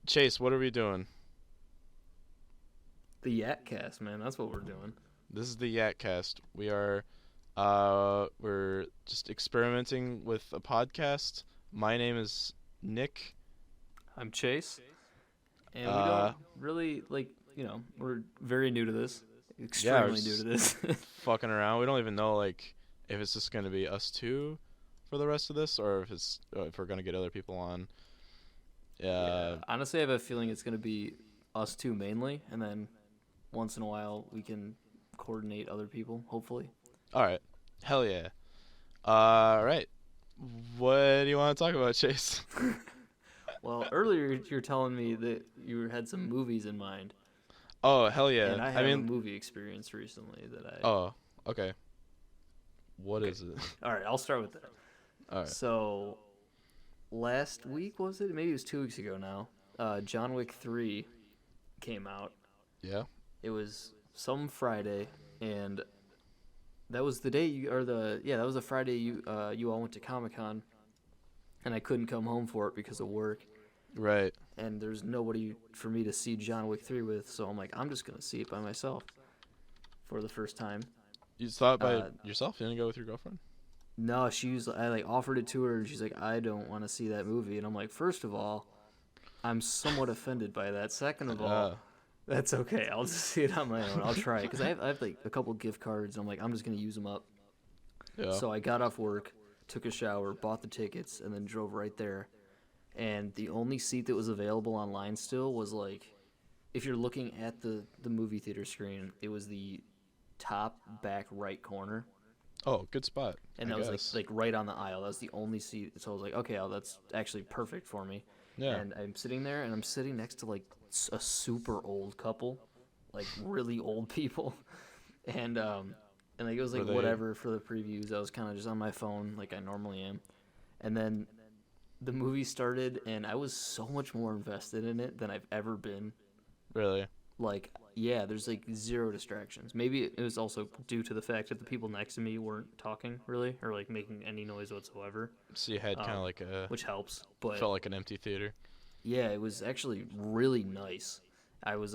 Chase, what are we doing? The YakCast, man. That's what we're doing. This is the YakCast. We're just experimenting with a podcast. My name is Nick. I'm Chase, and we Uh, don't really we're very new to this, yeah, we're extremely new to just this. fucking around. We don't even know if it's just gonna be us two for the rest of this, or if we're gonna get other people on. Yeah, Yeah. honestly, I have a feeling it's gonna be us two mainly, and then once in a while we can coordinate other people. Hopefully. All right. Hell yeah. All right. What do you want to talk about, Chase? Well, earlier you were telling me that you had some movies in mind, Oh, hell yeah. and I I have a mean, movie experience recently that I. oh, okay. What Okay. is it? All right, I'll start with that. All right. So last week was it? Maybe it was 2 weeks ago now. John Wick 3 came out. Yeah. It was some Friday, and that was the day that was the Friday you all went to Comic-Con, and I couldn't come home for it because of work, Right. and there's nobody for me to see John Wick 3 with, so I'm like, I'm just gonna see it by myself for the first time. You saw it by Uh, yourself? You didn't go with your girlfriend? no, I like offered it to her, and she's like, I don't want to see that movie, and I'm like, first of all, I'm somewhat offended by that. Second of all, Uh, that's okay. I'll just see it on my own. I'll try it because I have like a couple gift cards. And I'm like, I'm just gonna use them up. yeah. So I got off work, took a shower, bought the tickets, and then drove right there. And the only seat that was available online still was like, if you're looking at the movie theater screen, it was the top back right corner, Oh, good spot. and I that was guess. like right on the aisle. That was the only seat. So I was like, okay, that's actually perfect for me. Yeah. And I'm sitting there, and I'm sitting next to like a super old couple, like really old people, and like it was Were like they? whatever for the previews. I was kind of just on my phone like I normally am, and then the movie started, and I was so much more invested in it than I've ever been. Really? Like, yeah, there's like zero distractions. Maybe it was also due to the fact that the people next to me weren't talking really or like making any noise whatsoever, So you had kind of um, like which helps. But felt like an empty theater. yeah, it was actually really nice. I was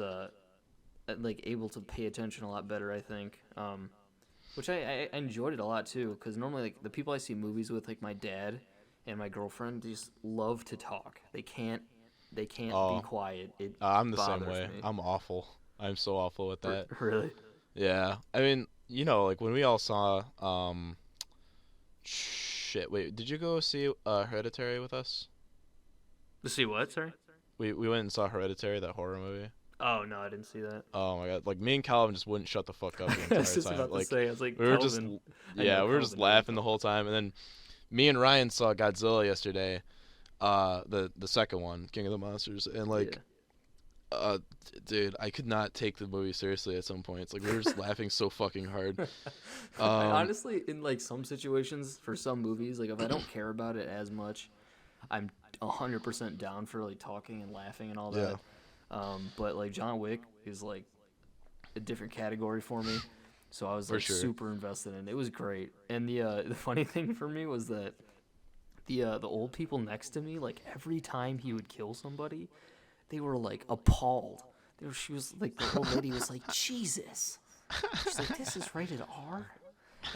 like able to pay attention a lot better, I think. Which I enjoyed it a lot too, because normally like the people I see movies with, like my dad and my girlfriend, they just love to talk. They can't be Oh, quiet. It I'm the same bothers way. me. I'm awful. I'm so awful with that. Really. Yeah. I mean, like when we all saw, shit. Wait, did you go see Hereditary with us? To see what? Sorry. We went and saw Hereditary, that horror movie. Oh no, I didn't see that. Oh my god! Like me and Calvin just wouldn't shut the fuck up the I entire was just time. about to Like say, I was like, we were just, Calvin. I yeah, know we were just Calvin doesn't laughing the whole time. And then me and Ryan saw Godzilla yesterday, the second one, King of the Monsters, and like, uh, dude, I could not take the movie seriously at some points. Like we were just laughing so fucking hard. I Um, honestly, in like some situations, for some movies, like if I don't care about it as much, I'm 100% down for like talking and laughing and all that. But like John Wick is like a different category for me, so I was for like sure. super invested in it. It was great, and the funny thing for me was that the old people next to me, like every time he would kill somebody, they were like appalled. She was like, the old lady was like, Jesus. She's like, this is rated R,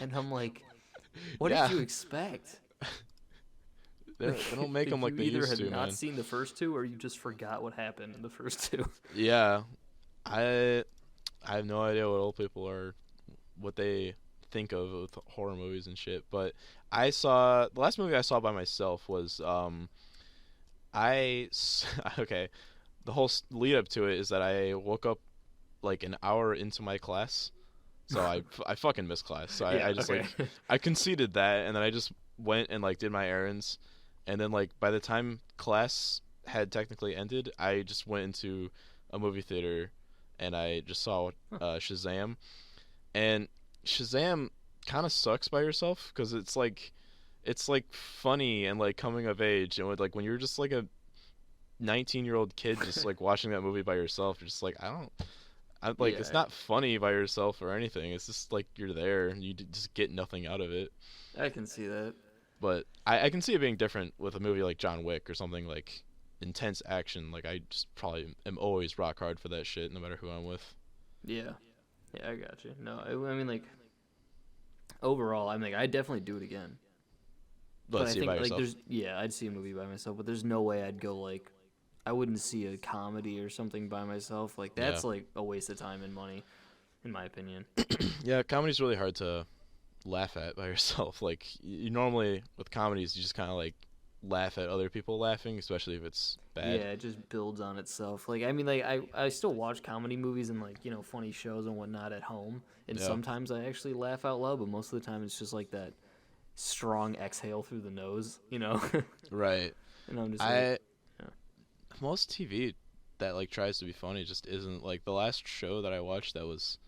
and I'm like, what Yeah. did you expect? They don't make them like You they either used had to, not man. seen the first two, or you just forgot what happened in the first two. Yeah, I I have no idea what old people are, what they think of with horror movies and shit. But the last movie I saw by myself was okay. The whole lead up to it is that I woke up like an hour into my class, so I fucking missed class. So I Yeah. just Okay. like I conceded that, and then I just went and like did my errands, and then like by the time class had technically ended, I just went into a movie theater, and I just saw Shazam, and Shazam kind of sucks by yourself because it's like funny and like coming of age, and like when you're just like a 19-year-old kid just like watching that movie by yourself, you're just like I like it's Yeah, not funny by yourself or anything. It's just like you're there and you just get nothing out of it. I can see that. But I can see it being different with a movie like John Wick or something like intense action, like I just probably am always rock hard for that shit, no matter who I'm with. Yeah. Yeah, I got you. No, I mean, like, overall, I mean, like, I'd definitely do it again. But Let's I see it by think, like, yourself. I'd see a movie by myself, but there's no way I'd go, like, I wouldn't see a comedy or something by myself. Like, Yeah. that's, like, a waste of time and money, in my opinion. Yeah, comedy's really hard to laugh at by yourself. Like you normally with comedies, you just kind of like laugh at other people laughing, especially if it's bad. Yeah, it just builds on itself. Like, I mean, like, I still watch comedy movies and, like, funny shows and whatnot at home. And Yeah. sometimes I actually laugh out loud, but most of the time it's just, like, that strong exhale through the nose, Right. And I'm just like, I yeah. most TV that like tries to be funny just isn't like the last show that I watched that was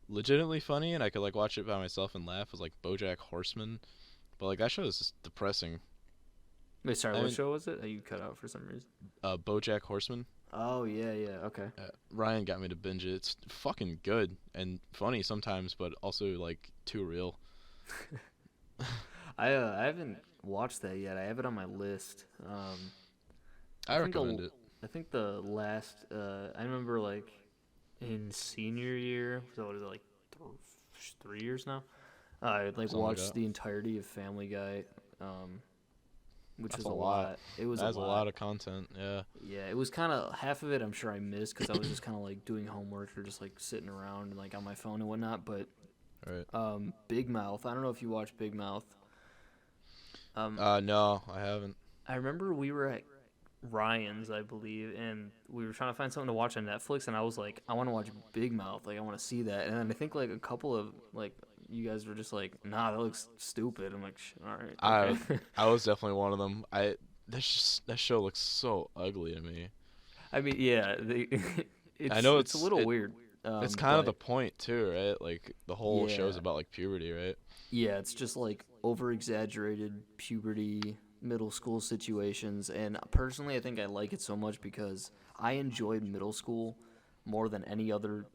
legitimately funny and I could like watch it by myself and laugh was like BoJack Horseman, but like that show is just depressing. Wait, sorry, I what mean, show was it? Oh, you cut out for some reason. BoJack Horseman. Oh, yeah, yeah, okay. Ryan got me to binge it. It's fucking good and funny sometimes, but also like too real. I haven't watched that yet. I have it on my list. I think recommend it. I think the last I remember like in senior year, so what is it like 3 years now? I like Something like watched that. the entirety of Family Guy, which That's is a a lot. lot. It was That's a a lot. lot of content. Yeah. Yeah, it was kind of half of it. I'm sure I missed because I was just kind of like doing homework or just like sitting around and like on my phone and whatnot. But Right. Big Mouth. I don't know if you watch Big Mouth. No, I haven't. I remember we were at Ryan's, I believe, and we were trying to find something to watch on Netflix, and I was like, I want to watch Big Mouth, like I want to see that, and then I think like a couple of like you guys were just like, nah, that looks stupid. I'm like, all right, okay. I was definitely one of them. That show looks so ugly to me. I mean, yeah, I know it's a little weird, it's kind of the but point too, right? Like the whole show's yeah, about like puberty, right? yeah, it's just like over exaggerated puberty, middle school situations, and personally, I think I like it so much because I enjoyed middle school more than any other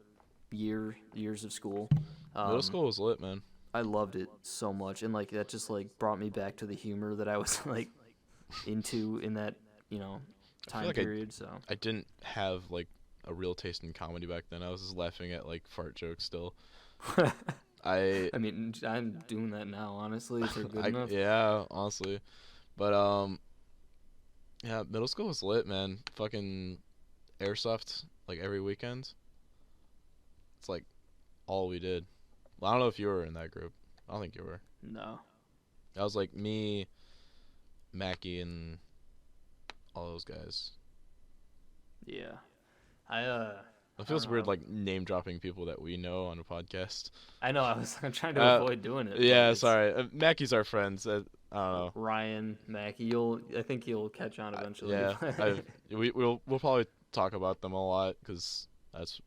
years of school. Middle Um, school was lit, man. I loved it so much, and like that just like brought me back to the humor that I was like into in that you know I feel time like period. So I didn't have like a real taste in comedy back then. I was just laughing at like fart jokes still. I I mean, I'm doing that now, honestly, if they're good I enough. yeah, honestly. But yeah, middle school was lit, man. Fucking airsoft like every weekend. It's like all we did. Well, I don't know if you were in that group. I don't think you were. No. That was like me, Mackie, and all those guys. Yeah. I It I don't feels weird, know. like name dropping people that we know on a podcast. I'm trying to Uh, avoid doing it, but yeah, it's sorry. Mackie's our friends. I don't know. Ryan, Mackey. I think you'll catch on eventually. Yeah, we'll probably talk about them a lot because that's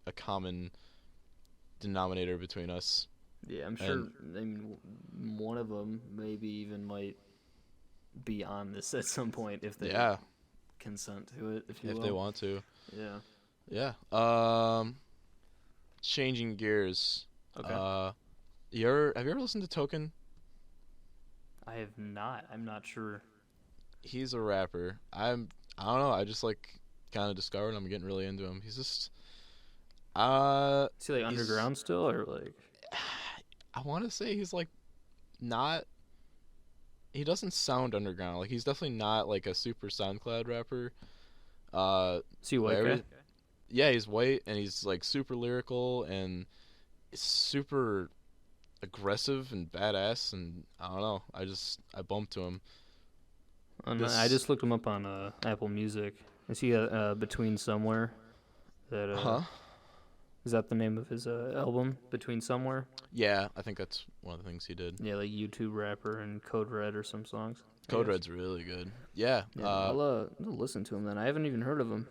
a common denominator between us. Yeah, I'm sure. And I mean, one of them maybe even might be on this at some point if they yeah, consent to it, if you if will. they want to. Yeah. Yeah. Changing gears. Okay. Have you ever listened to Token? I have not. I'm not sure. He's a rapper. I don't know. I just like kind of discovered I'm getting really into him. He's just Is he like he's underground still or like? I want to say he's like not. He doesn't sound underground. Like he's definitely not like a super SoundCloud rapper. Is he a white Where guy? yeah, he's white and he's like super lyrical and super aggressive and badass and I don't know. I bumped to him. I This just looked him up on Apple Music. Is he Between Somewhere? That huh? is that the name of his album? Between Somewhere? Yeah, I think that's one of the things he did. Yeah, like YouTube rapper and Code Red or some songs. I Code guess. Red's really good. Yeah. Yeah, I'll listen to him then. I haven't even heard of him.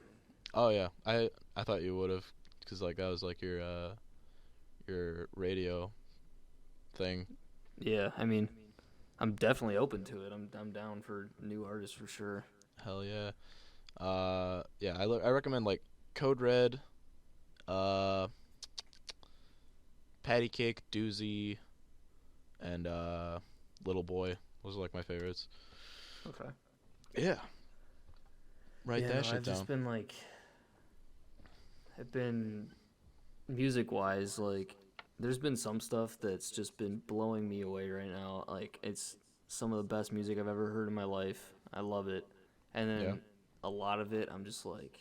Oh yeah. I thought you would have cuz like that was like your radio thing. Yeah, I mean, I'm definitely open to it. I'm down for new artists for sure. Hell yeah. Yeah, I recommend like Code Red, uh Patty Cake, Doozy, and Little Boy. Those are like my favorites. Okay. Yeah. Write Yeah, that no, shit I've down. just been like, I've been music wise, like, there's been some stuff that's just been blowing me away right now. Like, it's some of the best music I've ever heard in my life. I love it. And Yeah. then a lot of it, I'm just like,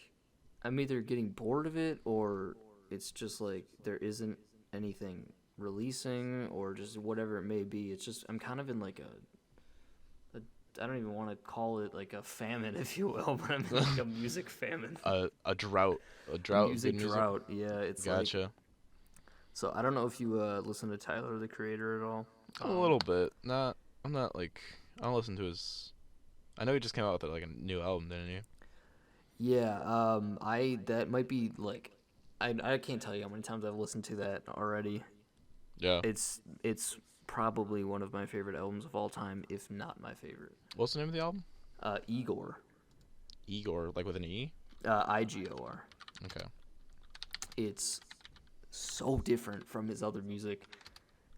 I'm either getting bored of it or it's just like there isn't anything releasing or just whatever it may be. It's just, I'm kind of in like a I don't even want to call it like a famine, if you will, but I'm in like a music famine. A drought. A A drought of good music music. drought. Yeah, it's like, Gotcha. so I don't know if you listen to Tyler the Creator at all. A little bit. Not. I'm not like. I don't listen to his. I know he just came out with like a new album, didn't he? Yeah, I that might be like, I can't tell you how many times I've listened to that already. Yeah. It's probably one of my favorite albums of all time, if not my favorite. What's the name of the album? Igor, Igor, like with an E. Igor. Okay. It's so different from his other music.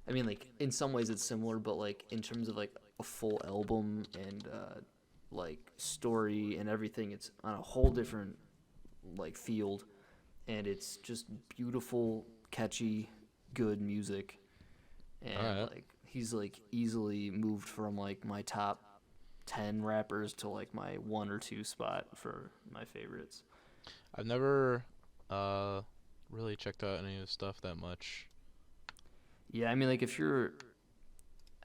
I mean, like in some ways it's similar, but like in terms of like a full album and like story and everything, it's on a whole different like field, and it's just beautiful, catchy, good music. And Alright. like he's like easily moved from like my top 10 rappers to like my 1 or 2 spot for my favorites. I've never really checked out any of his stuff that much. Yeah, I mean, like if you're,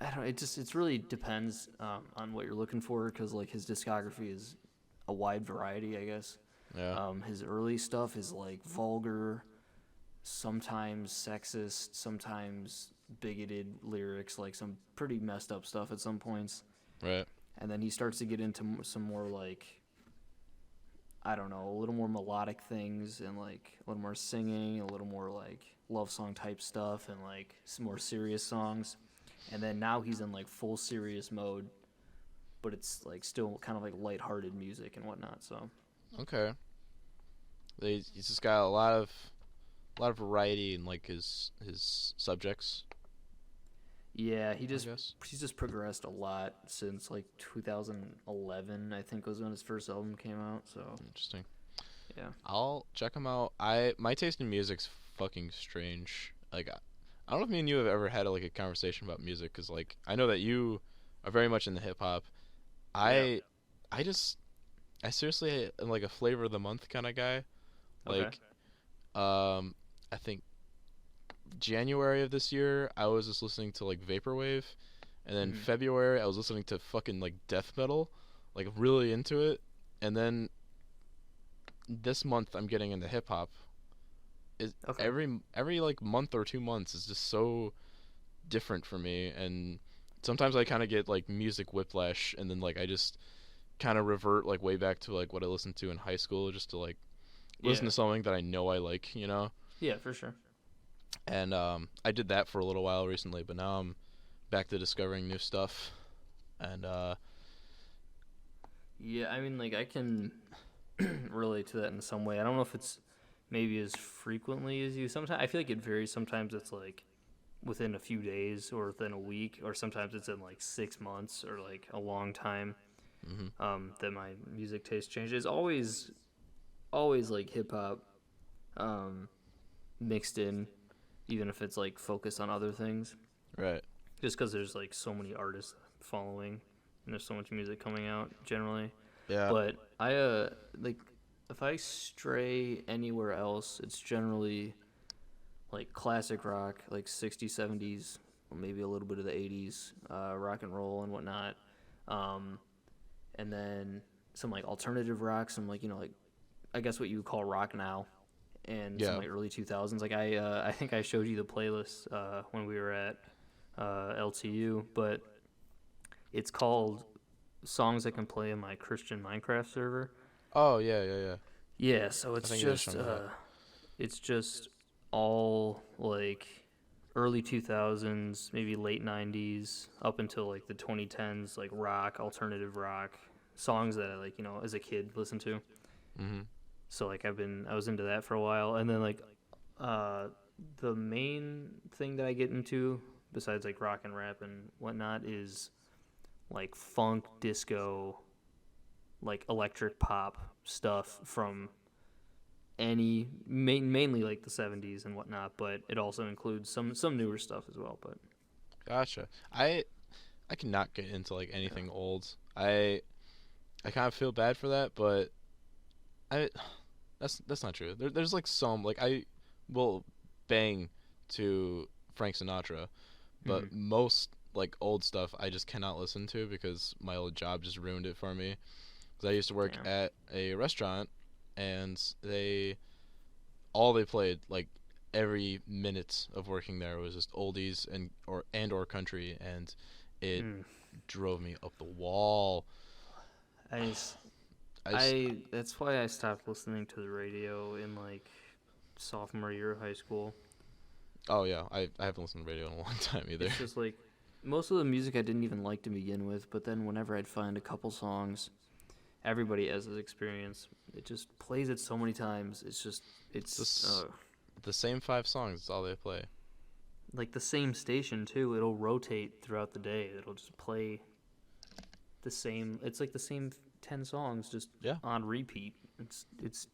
I don't. It really depends on what you're looking for, because like his discography is a wide variety, I guess. Yeah. His early stuff is like vulgar, sometimes sexist, sometimes bigoted lyrics, like some pretty messed up stuff at some points. Right. And then he starts to get into some more like, I don't know, a little more melodic things and like a little more singing, a little more like love song type stuff and like some more serious songs. And then now he's in like full serious mode, but it's like still kind of like lighthearted music and whatnot. So Okay. He's just got a lot of variety in like his subjects, yeah, I guess. he's just progressed a lot since like 2011, I think was when his first album came out. So Interesting. yeah, I'll check him out. My taste in music's fucking strange. Like I don't know if me and you have ever had like a conversation about music, cuz like I know that you are very much into hip hop. yeah, I I just I seriously am like a flavor of the month kind of guy. okay, Like I think January of this year I was just listening to like vaporwave, and then hmm, February I was listening to fucking like death metal, like really into it. And then this month I'm getting into hip hop. Is okay, every like month or 2 months is just so different for me, and sometimes I kind of get like music whiplash, and then like I just kind of revert like way back to like what I listened to in high school just to like listen yeah, to something that I know I like, you know. yeah, for sure. And I did that for a little while recently, but now I'm back to discovering new stuff. And Yeah, I mean, like I can relate to that in some way. I don't know if it's maybe as frequently as you. Sometimes I feel like it varies. Sometimes it's like within a few days or within a week, or sometimes it's in like 6 months or like a long time. mhm. That my music taste changes. Always like hip hop, um, mixed in, even if it's like focused on other things. Right. Just because there's like so many artists following, and there's so much music coming out generally. Yeah. But I like if I stray anywhere else, it's generally like classic rock, like 60s, 70s, or maybe a little bit of the 80s, rock and roll and whatnot. Um, and then some like alternative rock, some like, like I guess what you would call rock now, and some Yeah. like early 2000s. Like I think I showed you the playlist when we were at LTU, but it's called Songs I Can Play in My Christian Minecraft server. Oh yeah, yeah, yeah. Yeah, so I think you just showed me that. it's just all like early 2000s, maybe late 90s, up until like the 2010s, like rock, alternative rock songs that I like, as a kid listened to. Mhm. So like I was into that for a while, and then like uh the main thing that I get into besides like rock and rap and whatnot is like funk, disco, like electric pop stuff from mainly like the 70s and whatnot, but it also includes some newer stuff as well. But Gotcha. I cannot get into like yeah, anything old. I kind of feel bad for that, but I that's not true. There's like some like I will bang to Frank Sinatra, mm-hmm. but most like old stuff I just cannot listen to because my old job just ruined it for me. Because I used to work Damn. at a restaurant, and they played like every minute of working there was just oldies and or country, and it Mm. drove me up the wall. I, I just that's why I stopped listening to the radio in like sophomore year of high school. oh yeah, I haven't listened to radio in a long time either. It's just like most of the music I didn't even like to begin with, but then whenever I'd find a couple songs, everybody has this experience. It just plays it so many times. It's just This the same 5 songs is all they play. like the same station too. It'll rotate throughout the day. It'll just play the same. It's like the same 10 songs just Yeah, on repeat. It's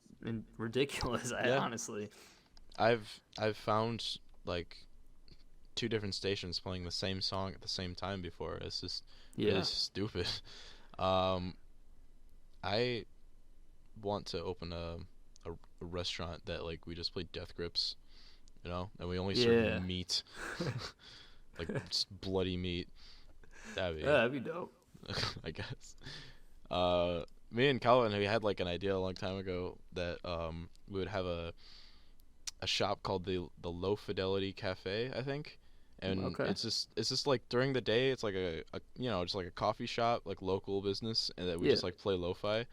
ridiculous. I yeah. honestly. I've found like 2 different stations playing the same song at the same time before. It's just really Yeah. stupid. Um, I want to open a restaurant that like we just play death grips, and we only serve Yeah. meat, like just bloody meat. That'd Yeah, be, that'd be dope. I guess. Me and Calvin, we had like an idea a long time ago that we would have a shop called the Low Fidelity Cafe, I think. And Okay. it's just like during the day it's like a just like a coffee shop, like local business, and that we Yeah. just like play lo-fi,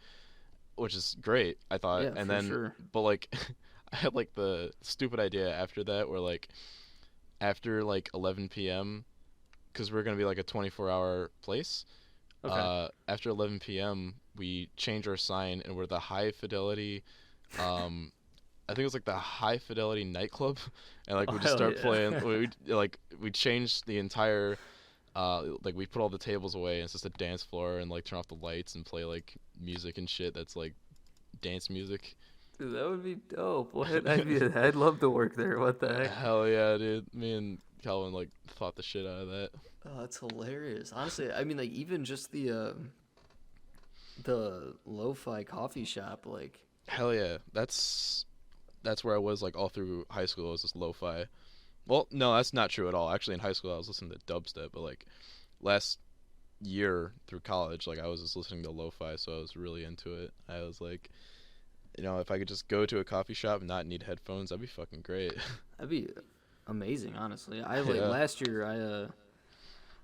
which is great, I thought. Yeah, And for then sure. but like I had like the stupid idea after that where like after like 11 p.m., cuz we're going to be like a 24-hour place. Okay. After 11 p.m. we change our sign and we're the high fidelity um I think it was like the High Fidelity nightclub, and like Oh we just hell start yeah. playing. We changed the entire, like we put all the tables away, and it's just a dance floor, and like turn off the lights and play like music and shit. That's like dance music. Dude, that would be dope. What? I'd love to work there. What the heck? Hell yeah, dude! Me and Calvin like thought the shit out of that. Oh, that's hilarious. Honestly, I mean, like even just the lo-fi coffee shop, like Hell yeah, that's where I was like all through high school. It was just lo-fi. Well, no, that's not true at all. Actually, in high school I was listening to dubstep, but like last year through college, like I was just listening to lo-fi, so I was really into it. I was like, if I could just go to a coffee shop and not need headphones, that'd be fucking great. that'd be amazing. Honestly, I like Yeah. last year.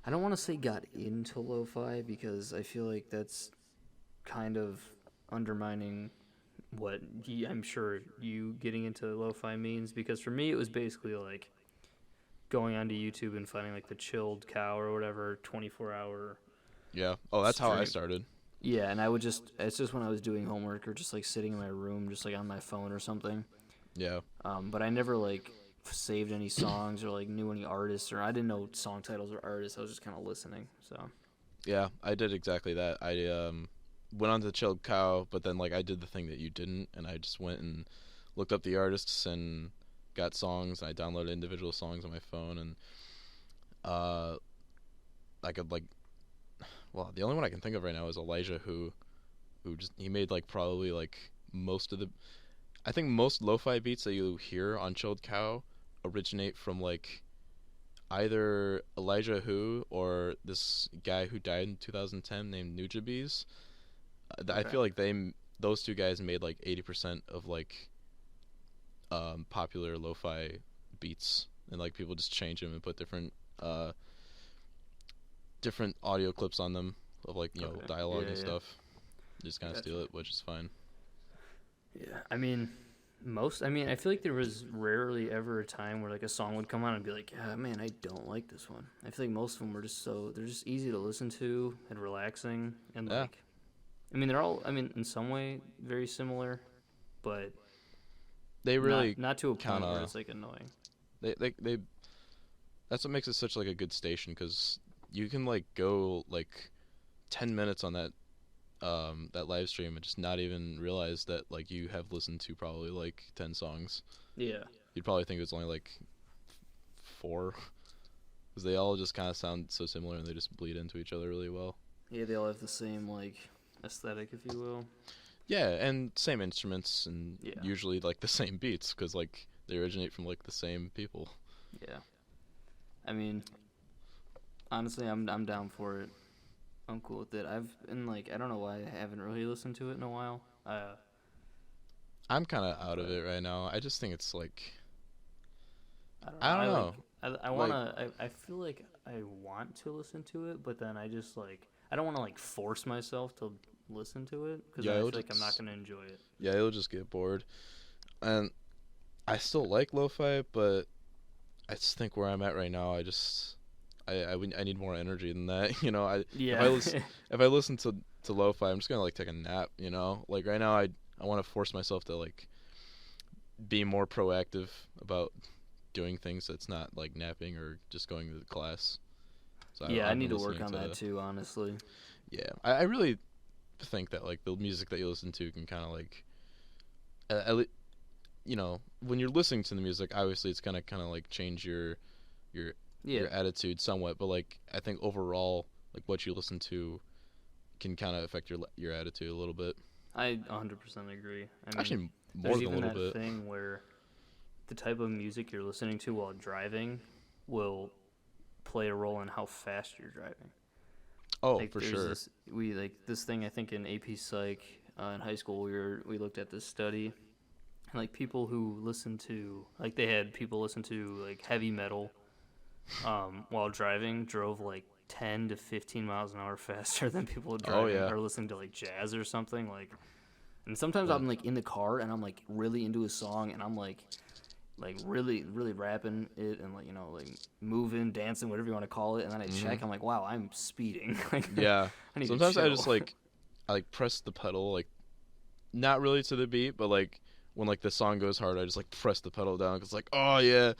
I don't want to say got into lo-fi because I feel like that's kind of undermining what I'm sure you getting into lo-fi means. Because for me, it was basically like going onto YouTube and finding like the chilled cow or whatever 24-hour Yeah. Oh, that's how I stream. started. Yeah, and it's just when I was doing homework or just like sitting in my room, just like on my phone or something. Yeah. But I never like saved any songs or like knew any artists or I didn't know song titles or artists. I was just kind of listening. So Yeah, I did exactly that. I went on to Chilled Cow, but then like I did the thing that you didn't, and I just went and looked up the artists and got songs. And I downloaded individual songs on my phone, and uh, I could like, well, the only one I can think of right now is Elijah, who just he made like probably like most of the, I think most lo-fi beats that you hear on Chilled Cow originate from like either Elijah Who or this guy who died in 2010 named Nujabes. I okay, feel like those 2 guys made like 80% of like popular lo-fi beats, and like people just change them and put uh different audio clips on them of like okay, dialogue yeah, and yeah, stuff. Just kind of gotcha. steal it, which is fine. Yeah, I mean, I mean, I feel like there was rarely ever a time where like a song would come on and be like, yeah, man, I don't like this one. I feel like most of them were just they're just easy to listen to and relaxing and Yeah, like, I mean, they're all, I mean, in some way very similar, but they really not to a kind point where of it's like annoying. they that's what makes it such like a good station, because you can like go like 10 minutes on that that live stream and just not even realize that like you have listened to probably like 10 songs. Yeah. You'd probably think it was only like 4, because they all just kind of sound so similar and they just bleed into each other really well. Yeah, they all have the same like aesthetic, if you will. Yeah, and same instruments and Yeah. usually like the same beats because like they originate from like the same people. Yeah. I mean, honestly, I'm down for it. I'm cool with it. I've been like, I don't know why I haven't really listened to it in a while. I'm kind of out of But it right now. I just think it's like I don't know. I don't know. I wanna. I feel like I want to listen to it, but then I just like I don't want to like force myself to listen to it because Yeah, I feel it'll like I'm not just gonna enjoy it. yeah, it'll just get bored. And I still like lo-fi, but I just think where I'm at right now, I need more energy than that. You know, Yeah. if I listen to lo-fi, I'm just gonna like take a nap. You know, like right now I want to force myself to like be more proactive about doing things that's not like napping or just going to the class. So Yeah, I I've need been to work listening on to that too, honestly. yeah. I really think that like the music that you listen to can kind of like at least you know when you're listening to the music, obviously it's gonna kind of like change your Yeah, your attitude somewhat, but like I think overall like what you listen to can kind of affect your attitude a little bit. I 100% agree. I mean, Actually, more there's than a even little that bit. thing where the type of music you're listening to while driving will play a role in how fast you're driving. Oh, Like for there's sure. this thing I think in AP Psych in high school we looked at this study and like people who listen to like they had people listen to like heavy metal while driving drove like 10 to 15 miles an hour faster than people Oh driving yeah. or listening to like jazz or something like. And sometimes But I'm like in the car and I'm like really into a song and I'm like really really rapping it and like like moving, dancing, whatever you want to call it. And then I mhm. check, I'm like, wow, I'm speeding. Like Yeah. I need to Sometimes I chill. just like I like press the pedal like not really to the beat, but like when like the song goes hard, I just like press the pedal down because like oh yeah.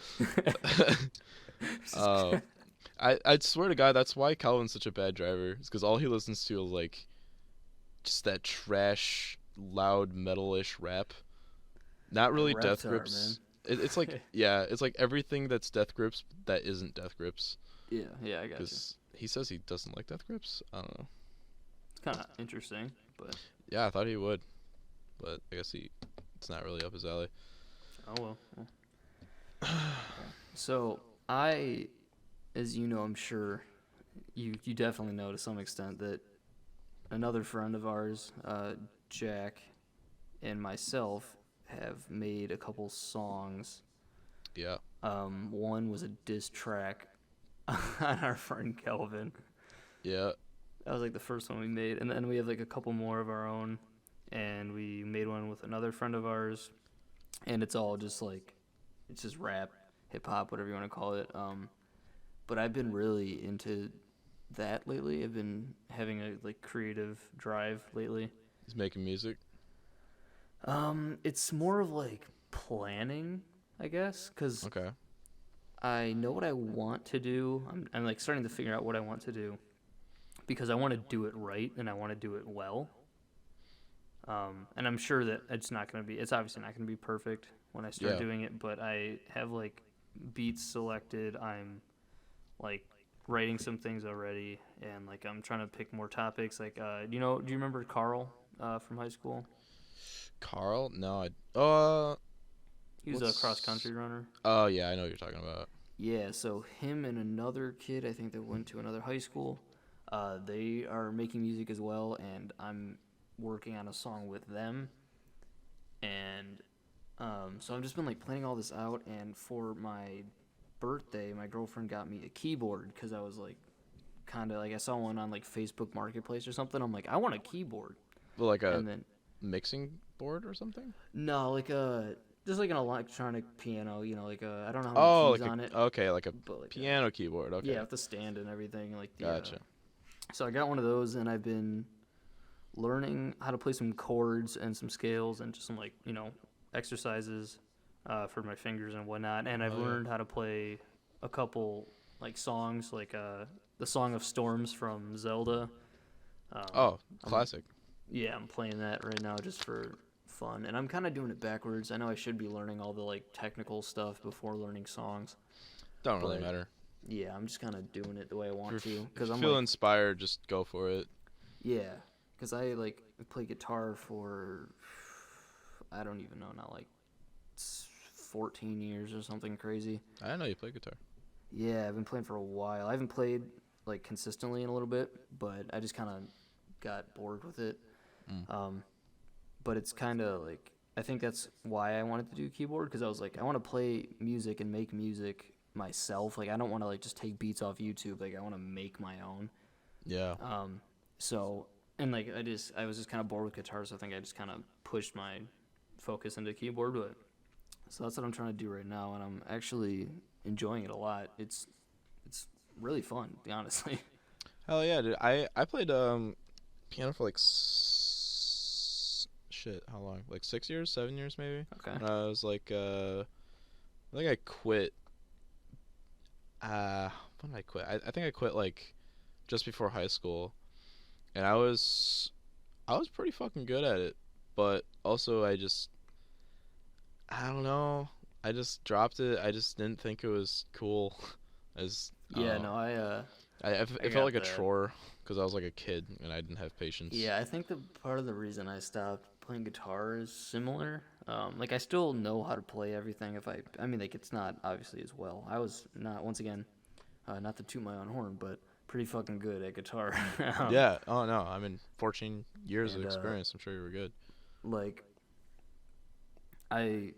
uh, I swear to God, that's why Calvin's such a bad driver. It's because all he listens to is like just that trash, loud metal-ish rap. Not That really Death Reptar, man. Grips. It's like yeah, it's like everything that's Death Grips that isn't Death Grips. Yeah, yeah, I got you. Because he says he doesn't like Death Grips. I don't know. It's kind of interesting, but Yeah, I thought he would, but I guess it's not really up his alley. oh well. So I, as you know, I'm sure you definitely know to some extent that another friend of ours, Jack, and myself have made a couple songs. Yeah. One was a diss track on our friend Kelvin. Yeah. That was like the first one we made, and then we have like a couple more of our own, and we made one with another friend of ours, and it's all just like, it's just rap, hip hop, whatever you want to call it. But I've been really into that lately. I've been having a like creative drive lately. He's making music. It's more of like planning, I guess, because Okay. I know what I want to do. I'm like starting to figure out what I want to do because I want to do it right and I want to do it well. And I'm sure that it's obviously not going to be perfect when I start Yeah. doing it, but I have like beats selected. I'm like writing some things already and like I'm trying to pick more topics. Like, do you remember Carl from high school? Carl? No, He was a cross country runner. Oh yeah, I know what you're talking about. Yeah, so him and another kid, I think that went to another high school, they are making music as well, and I'm working on a song with them. And so I've just been like planning all this out, and for my birthday, my girlfriend got me a keyboard because I was like, kind of like I saw one on like Facebook Marketplace or something. I'm like, I want a keyboard, Well, like a and then mixing board or something? no, like just like an electronic piano, like I don't know how Oh, many keys like on it, like a but like piano keyboard. Okay. yeah, with the stand and everything, like the Gotcha. So I got one of those, and I've been learning how to play some chords and some scales and just some like exercises for my fingers and whatnot. And I've Oh, yeah. learned how to play a couple like songs, like the Song of Storms from Zelda. Um, Oh, I'm classic. Yeah, I'm playing that right now just for fun, and I'm kind of doing it backwards. I know I should be learning all the like technical stuff before learning songs, Don't really but matter. yeah, I'm just kind of doing it the way I want to If because you I'm feel like, inspired, just go for it. yeah, because I like play guitar for I don't even know now, like 14 years or something crazy. I didn't know you play guitar. Yeah, I've been playing for a while. I haven't played like consistently in a little bit, but I just kind of got bored with it. Mm. Um, but it's kind of like I think that's why I wanted to do keyboard because I was like I want to play music and make music myself. Like I don't want to like just take beats off YouTube. Like I want to make my own. Yeah. So and like I was just kind of bored with guitar, so I think I just kind of pushed my focus into keyboard. But so that's what I'm trying to do right now, and I'm actually enjoying it a lot. It's really fun, honestly. Hell yeah, dude. I played piano for like shit. How long? Like 6 years, 7 years, maybe. Okay. And I was like, I think I quit. When did I quit? I think I quit like just before high school, and I was pretty fucking good at it, but also I don't know. I just dropped it. I just didn't think it was cool. As Yeah, no, I it felt got like a that. chore because I was like a kid and I didn't have patience. Yeah, I think the part of the reason I stopped playing guitar is similar. Like I still know how to play everything. I mean, like it's not obviously as well. I was not once again, not to toot my own horn, but pretty fucking good at guitar. Yeah. Oh no. I mean, 14 years of and experience. I'm sure you were good. like I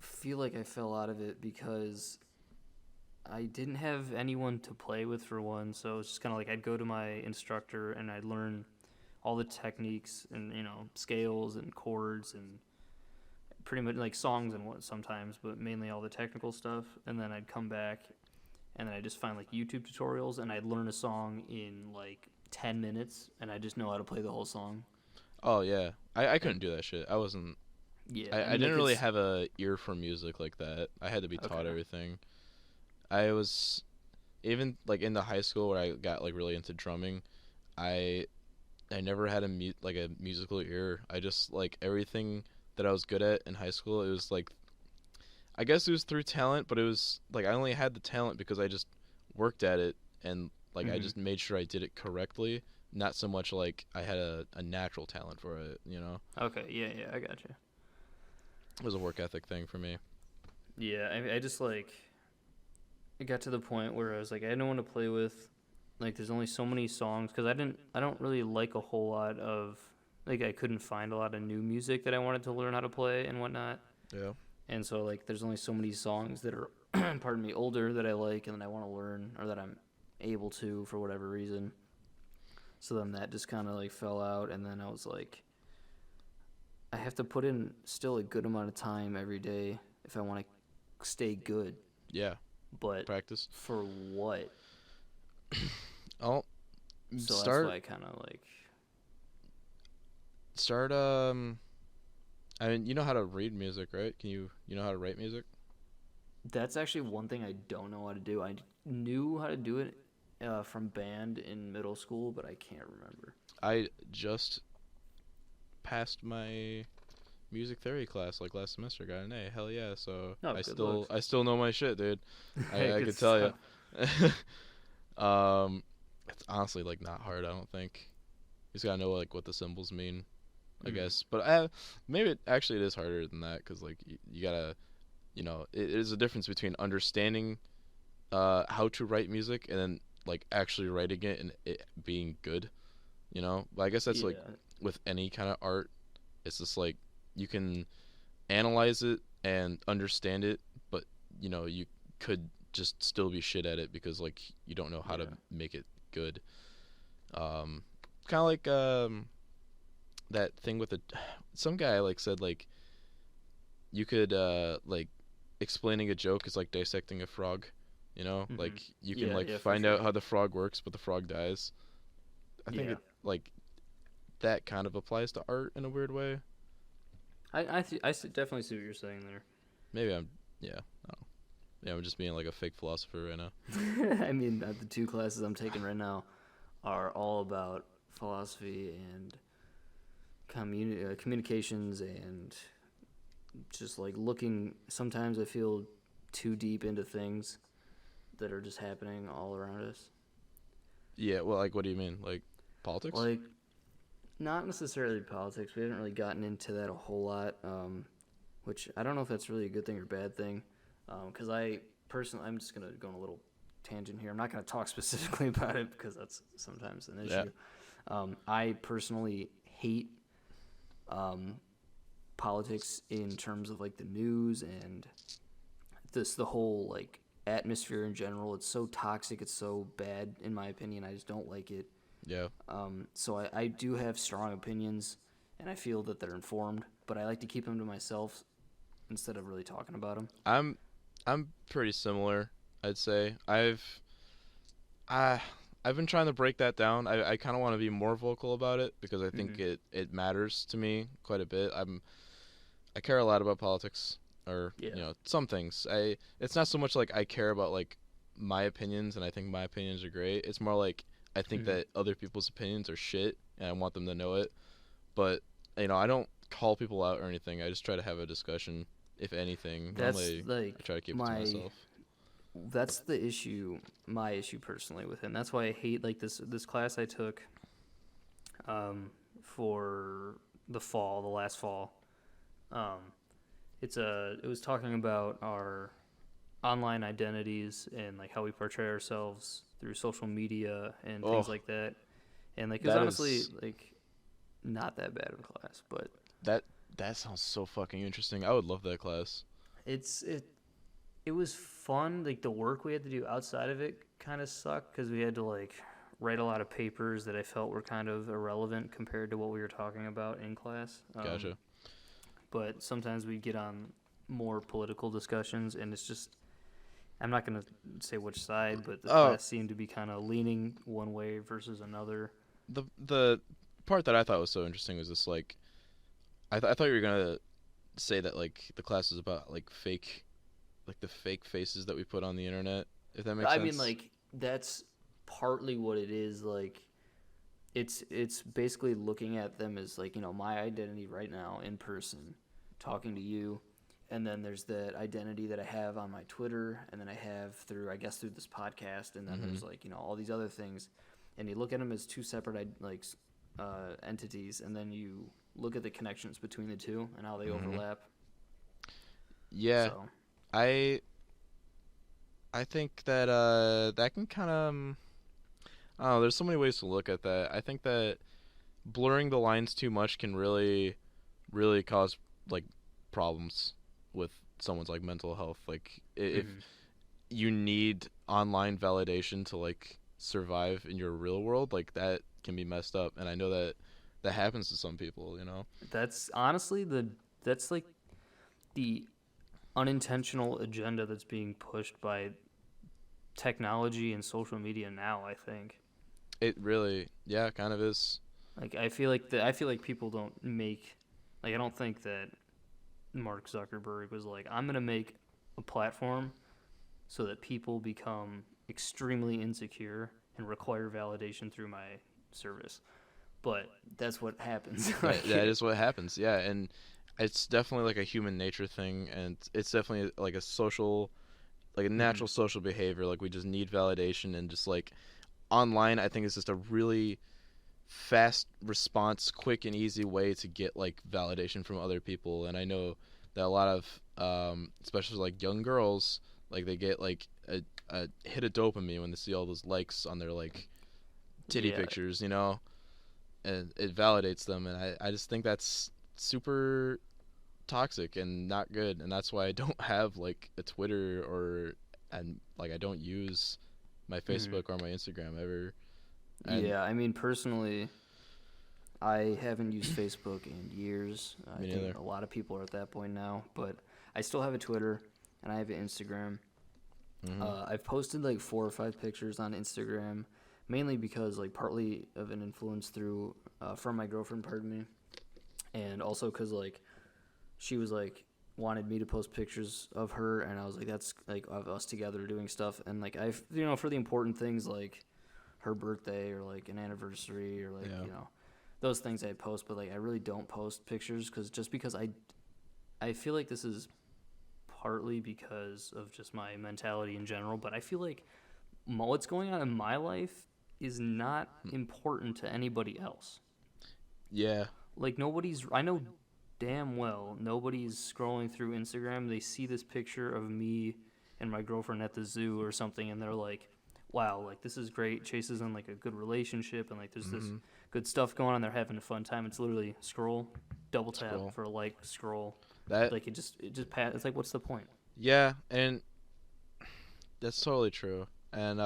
feel like I fell out of it because I didn't have anyone to play with for one. So it's just kind of like I'd go to my instructor and I'd learn all the techniques and scales and chords and pretty much like songs and what sometimes, but mainly all the technical stuff. And then I'd come back and then I'd just find like YouTube tutorials and I'd learn a song in like 10 minutes and I just know how to play the whole song. Oh yeah. I couldn't do that shit. I wasn't. Yeah, I mean, didn't like, really it's have a ear for music like that. I had to be taught okay. everything. I was even like in the high school where I got like really into drumming. I I never had like a musical ear. I just like everything that I was good at in high school. It was like I guess it was through talent, but it was like I only had the talent because I just worked at it and like I Hmm. just made sure I did it correctly. Not so much like I had a natural talent for it. You know, Okay, yeah, I got you. it was a work ethic thing for me. Yeah, I just like it got to the point where I was like I didn't want to play with like there's only so many songs because I don't really like a whole lot of like I couldn't find a lot of new music that I wanted to learn how to play and whatnot. Yeah. And so like there's only so many songs that are pardon me older that I like and that I want to learn or that I'm able to for whatever reason. So then that just kind of like fell out and then I was like I have to put in still a good amount of time every day if I want to stay good. Yeah. But Practice. for what? I'll So start. that's why I kind of like Start. I mean, you know how to read music, right? You know how to write music? that's actually one thing I don't know how to do. I knew how to do it from band in middle school, but I can't remember. I just passed my music theory class like last semester. Got an A. Hell yeah! So No, good looks. I still know my shit, dude. I Good could tell stuff. you. It's honestly like not hard. I don't think. You just gotta know like what the symbols mean, I Mm. guess. But maybe it is harder than that because like you gotta, it is a difference between understanding how to write music and then like actually writing it and it being good. But I guess that's like Yeah. with any kind of art. It's just like you can analyze it and understand it, but you could just still be shit at it because like you don't know how to Yeah. make it good. Um, Kind of like that thing with the some guy like said like you could like explaining a joke is like dissecting a frog. Hmm. Like you can Yeah, like yeah, for find out sure. how the frog works, but the frog dies. I think Yeah. it like that kind of applies to art in a weird way. Definitely see what you're saying Maybe yeah. I don't know. Yeah, I'm just being like a fake philosopher right now. there. I mean, the two classes I'm taking right now are all about philosophy and communications and just like looking. Sometimes I feel too deep into things that are just happening all around us. Yeah, well, like, what do you mean? Like, politics? Like, not necessarily politics. We haven't really gotten into that a whole lot, which I don't know if that's really a good thing or bad thing. Because I personally, I'm just gonna go on a little tangent here. I'm not gonna talk specifically about it because that's sometimes an issue. I personally hate politics in terms of like the news and the whole like atmosphere in general. It's so toxic. It's so bad in my opinion. I just don't like it. Yeah. So I do have strong opinions, and I feel that they're informed, but I like to keep them to myself instead of really talking about them. I'm pretty similar, I'd say. I've been trying to break that down. I kind of want to be more vocal about it because I think it matters to me quite a bit. I care a lot about politics, or some things. It's not so much like I care about like my opinions and I think my opinions are great. It's more like I think that other people's opinions are shit and I want them to know it. But I don't call people out or anything. I just try to have a discussion, if anything. That's Normally, like I try to keep it to myself. That's the issue, my issue personally with him. That's why I hate like this class I took for the last fall. It was talking about our online identities and like how we portray ourselves through social media and things like that. And like it was honestly like not that bad of a class, but that sounds so fucking interesting. I would love that class. It was fun. Like the work we had to do outside of it kind of sucked because we had to like write a lot of papers that I felt were kind of irrelevant compared to what we were talking about in class. Gotcha. But sometimes we get on more political discussions, and it's just, I'm not going to say which side, but the class seemed to be kind of leaning one way versus another. The part that I thought was so interesting was this, like, I thought you were going to say that, like, the class is about, like, the fake faces that we put on the internet, if that makes sense. I mean, like, that's partly what it is. Like, it's basically looking at them as, like, my identity right now in person, talking to you. And then there's that identity that I have on my Twitter, and then I have through this podcast, and then there's like all these other things, and you look at them as two separate entities, and then you look at the connections between the two and how they overlap. Yeah, so. I think that that can kind of I don't know. There's so many ways to look at that. I think that blurring the lines too much can really, really cause like problems with someone's like mental health. Like if you need online validation to like survive in your real world, like that can be messed up. And I know that happens to some people, That's honestly that's like the unintentional agenda that's being pushed by technology and social media now, I think. It really, kind of is. Like I feel like people don't make, like I don't think that Mark Zuckerberg was like, I'm going to make a platform so that people become extremely insecure and require validation through my service. But that's what happens. That is what happens, yeah. And it's definitely like a human nature thing, and it's definitely like a social, like a natural social behavior. Like we just need validation, and just like online, I think it's just a really fast response, quick and easy way to get like validation from other people. And I know that a lot of especially like young girls, like they get like a hit of dopamine when they see all those likes on their like titty pictures, and it validates them. And I just think that's super toxic and not good. And that's why I don't have like a Twitter and like I don't use my Facebook or my Instagram ever. And I mean, personally, I haven't used Facebook in years. I think a lot of people are at that point now, but I still have a Twitter and I have an Instagram. I've posted like 4 or 5 pictures on Instagram, mainly because like partly of an influence through from my girlfriend, and also because like she was like wanted me to post pictures of her, and I was like, that's like of us together doing stuff, and like I've for the important things like her birthday or like an anniversary or like those things I post, but like I really don't post pictures because I feel like this is partly because of just my mentality in general, but I feel like what's going on in my life is not important to anybody else. Yeah. Like I know damn well nobody's scrolling through Instagram. They see this picture of me and my girlfriend at the zoo or something, and they're like, "Wow, like this is great. Chase is in like a good relationship, and like there's this Mm-hmm. good stuff going on. They're having a fun time." It's literally scroll, double tap Scroll. for a like, scroll. That. Like it just pass. It's like, what's the point? Yeah, and that's totally true. And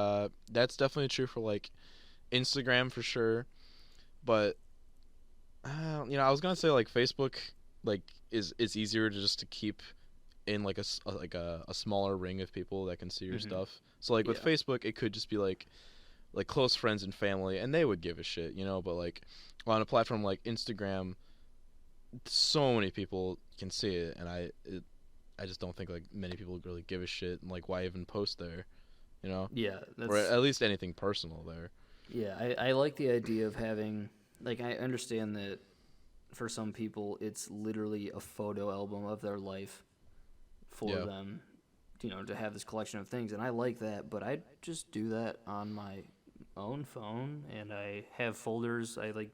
that's definitely true for like Instagram for sure. But I was gonna say like Facebook, like is it's easier to just to keep in like a smaller ring of people that can see your Mm-hmm. stuff. So like with Yeah. Facebook, it could just be like close friends and family, and they would give a shit, you know. But like on a platform like Instagram, so many people can see it, and I just don't think like many people really give a shit, and like why even post there, you know, Yeah, or that's at least anything personal there. yeah. I like the idea of having like I understand that for some people it's literally a photo album of their life for Yeah. them, to have this collection of things, and I like that. But I just do that on my own phone, and I have folders. I like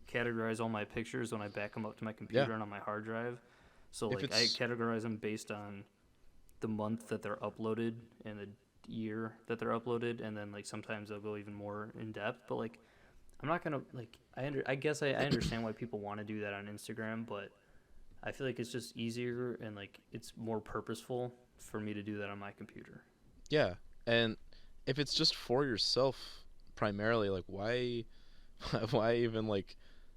categorize all my pictures when I back them up to my Yeah. computer and on my hard drive. So If like I it's categorize them based on the month that they're uploaded and the year that they're uploaded, and then like sometimes they'll go even more in depth. But like I'm not gonna like I guess I understand why people want to do that on Instagram, but I feel like it's just easier and like it's more purposeful for me to do that on my computer. Yeah, and if it's just for yourself primarily, like why why even like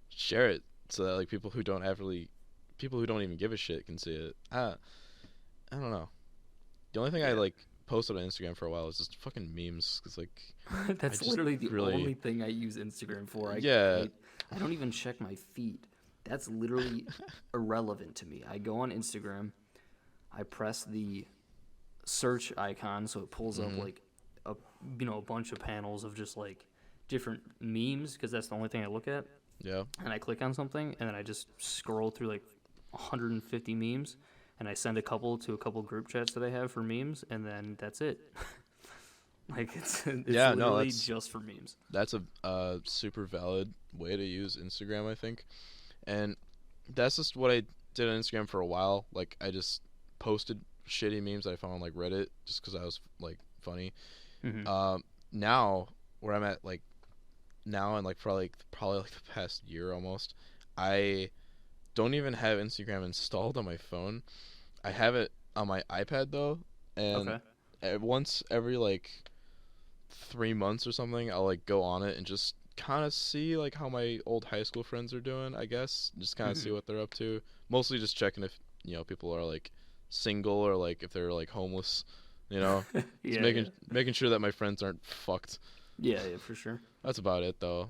share it so that like people who don't even give a shit can see it. I don't know. The only thing I Yeah. like posted on Instagram for a while was just fucking memes because like I That's just literally the really only thing I use Instagram for. yeah. I don't even check my feed. That's literally irrelevant to me. I go on Instagram, I press the search icon so it pulls up Hmm. like a a bunch of panels of just like different memes because that's the only thing I look at. Yeah. And I click on something and then I just scroll through like 150 memes and I send a couple to a couple group chats that I have for memes and then that's it. Like it's Yeah, no, literally that's just for memes. that's a super valid way to use Instagram, I think. And that's just what I did on Instagram for a while. Like I just posted shitty memes that I found on like Reddit just because I was like funny. Hmm. Now where I'm at like now and like for like probably like the past year almost, I don't even have Instagram installed on my phone. I have it on my iPad though, and Okay. once every like 3 months or something, I'll like go on it and just kind of see like how my old high school friends are doing. I guess just kind of Hmm. see what they're up to. Mostly just checking if people are like single or like if they're like homeless. You know, just Yeah, yeah, making sure that my friends aren't fucked. yeah, yeah, for sure. That's about it though.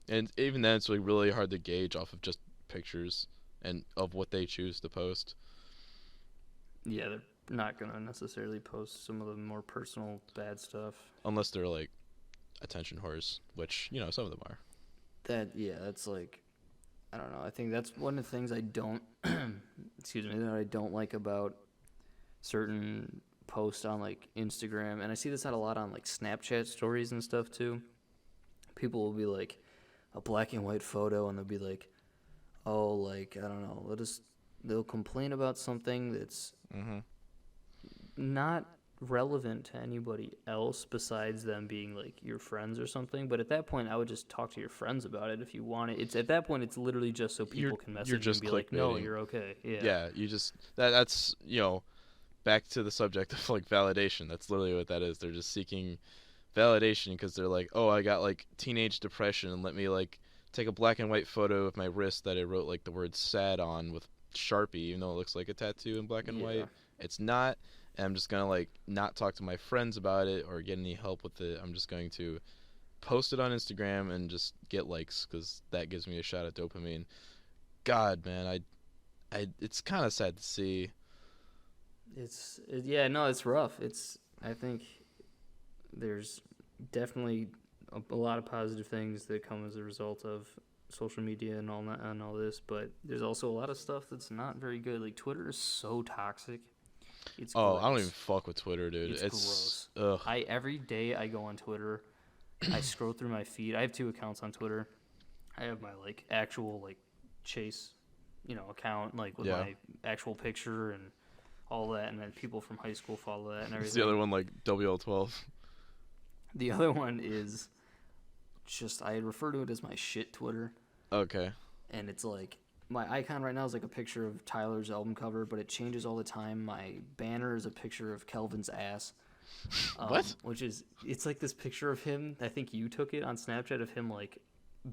And even then, it's like really hard to gauge off of just pictures and of what they choose to post. Yeah, they're not gonna necessarily post some of the more personal bad stuff. Unless they're like attention whores, which some of them are. That's like I don't know. I think that's one of the things I don't excuse me, that I don't like about certain posts on like Instagram, and I see this a lot on like Snapchat stories and stuff too. People will be like a black and white photo, and they'll be like, "Oh, like I don't know." They'll complain about something that's Mhm. not relevant to anybody else besides them being like your friends or something. But at that point, I would just talk to your friends about it if you want it. It's at that point, it's literally just so You're people can you're message you and just be like, "No, clickbaiting. you're okay." Yeah. Yeah, you just that's back to the subject of like validation. That's literally what that is. They're just seeking validation because they're like, "Oh, I got like teenage depression and let me like take a black and white photo of my wrist that I wrote like the word sad on with Sharpie, even though it looks like a tattoo in black and Yeah. white. It's not, and I'm just gonna like not talk to my friends about it or get any help with it. I'm just going to post it on Instagram and just get likes because that gives me a shot at dopamine. God, man, it's kind of sad to see. Yeah, no, it's rough. I think there's definitely a lot of positive things that come as a result of social media and all that and all this, but there's also a lot of stuff that's not very good. Like Twitter is so toxic. It's Oh, I don't even gross. fuck with Twitter, dude. It's It's gross. ugh. I every day I go on Twitter, I scroll through my feed. I have 2 accounts on Twitter. I have my like actual like Chase, account like with Yeah. my actual picture and all that, and then people from high school follow that and It's everything. the other one like WL12. The other one is just I refer to it as my shit Twitter, Okay. and it's like my icon right now is like a picture of Tyler's album cover, but it changes all the time. My banner is a picture of Kelvin's ass. What? Which is it's like this picture of him. I think you took it on Snapchat of him like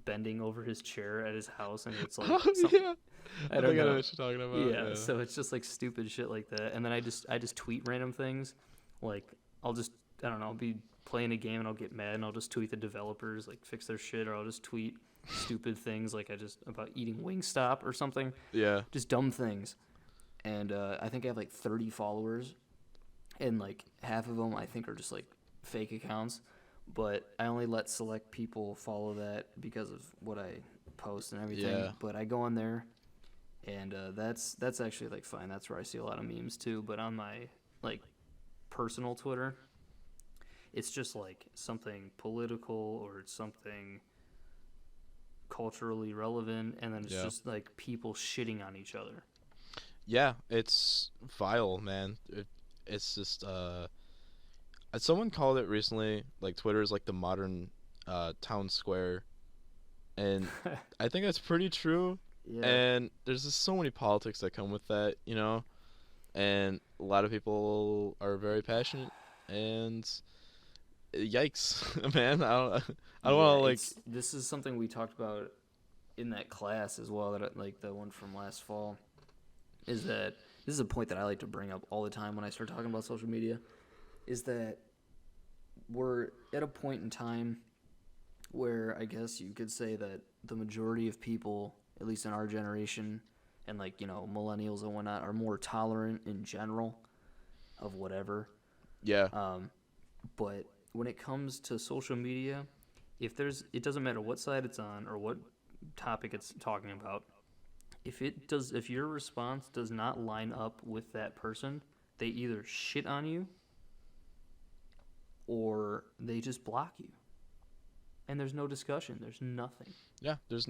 bending over his chair at his house, and it's like Oh yeah. I I don't think I know know. what you're talking about. Yeah, Yeah. so it's just like stupid shit like that, and then I just tweet random things, like I'll just I don't know I'll be playing a game and I'll get mad and I'll just tweet the developers like fix their shit, or I'll just tweet stupid things like I just about eating Wingstop or something, Yeah. just dumb things, and I think I have like 30 followers, and like half of them I think are just like fake accounts, but I only let select people follow that because of what I post and everything. Yeah. But I go on there, and that's actually like fine. That's where I see a lot of memes too. But on my like personal Twitter, it's just like something political or it's something culturally relevant, and then it's Yeah. just like people shitting on each other. Yeah, it's vile, man. It's just someone called it recently like Twitter is like the modern town square, and I think that's pretty true. Yeah. And there's just so many politics that come with that, and a lot of people are very passionate, and yikes, man. I don't want to like. This is something we talked about in that class as well. That like the one from last fall is that this is a point that I like to bring up all the time when I start talking about social media. Is that we're at a point in time where I guess you could say that the majority of people, at least in our generation, and like millennials and whatnot, are more tolerant in general of whatever. Yeah. But when it comes to social media, it doesn't matter what side it's on or what topic it's talking about. If your response does not line up with that person, they either shit on you or they just block you. And there's no discussion. There's nothing. Yeah. There's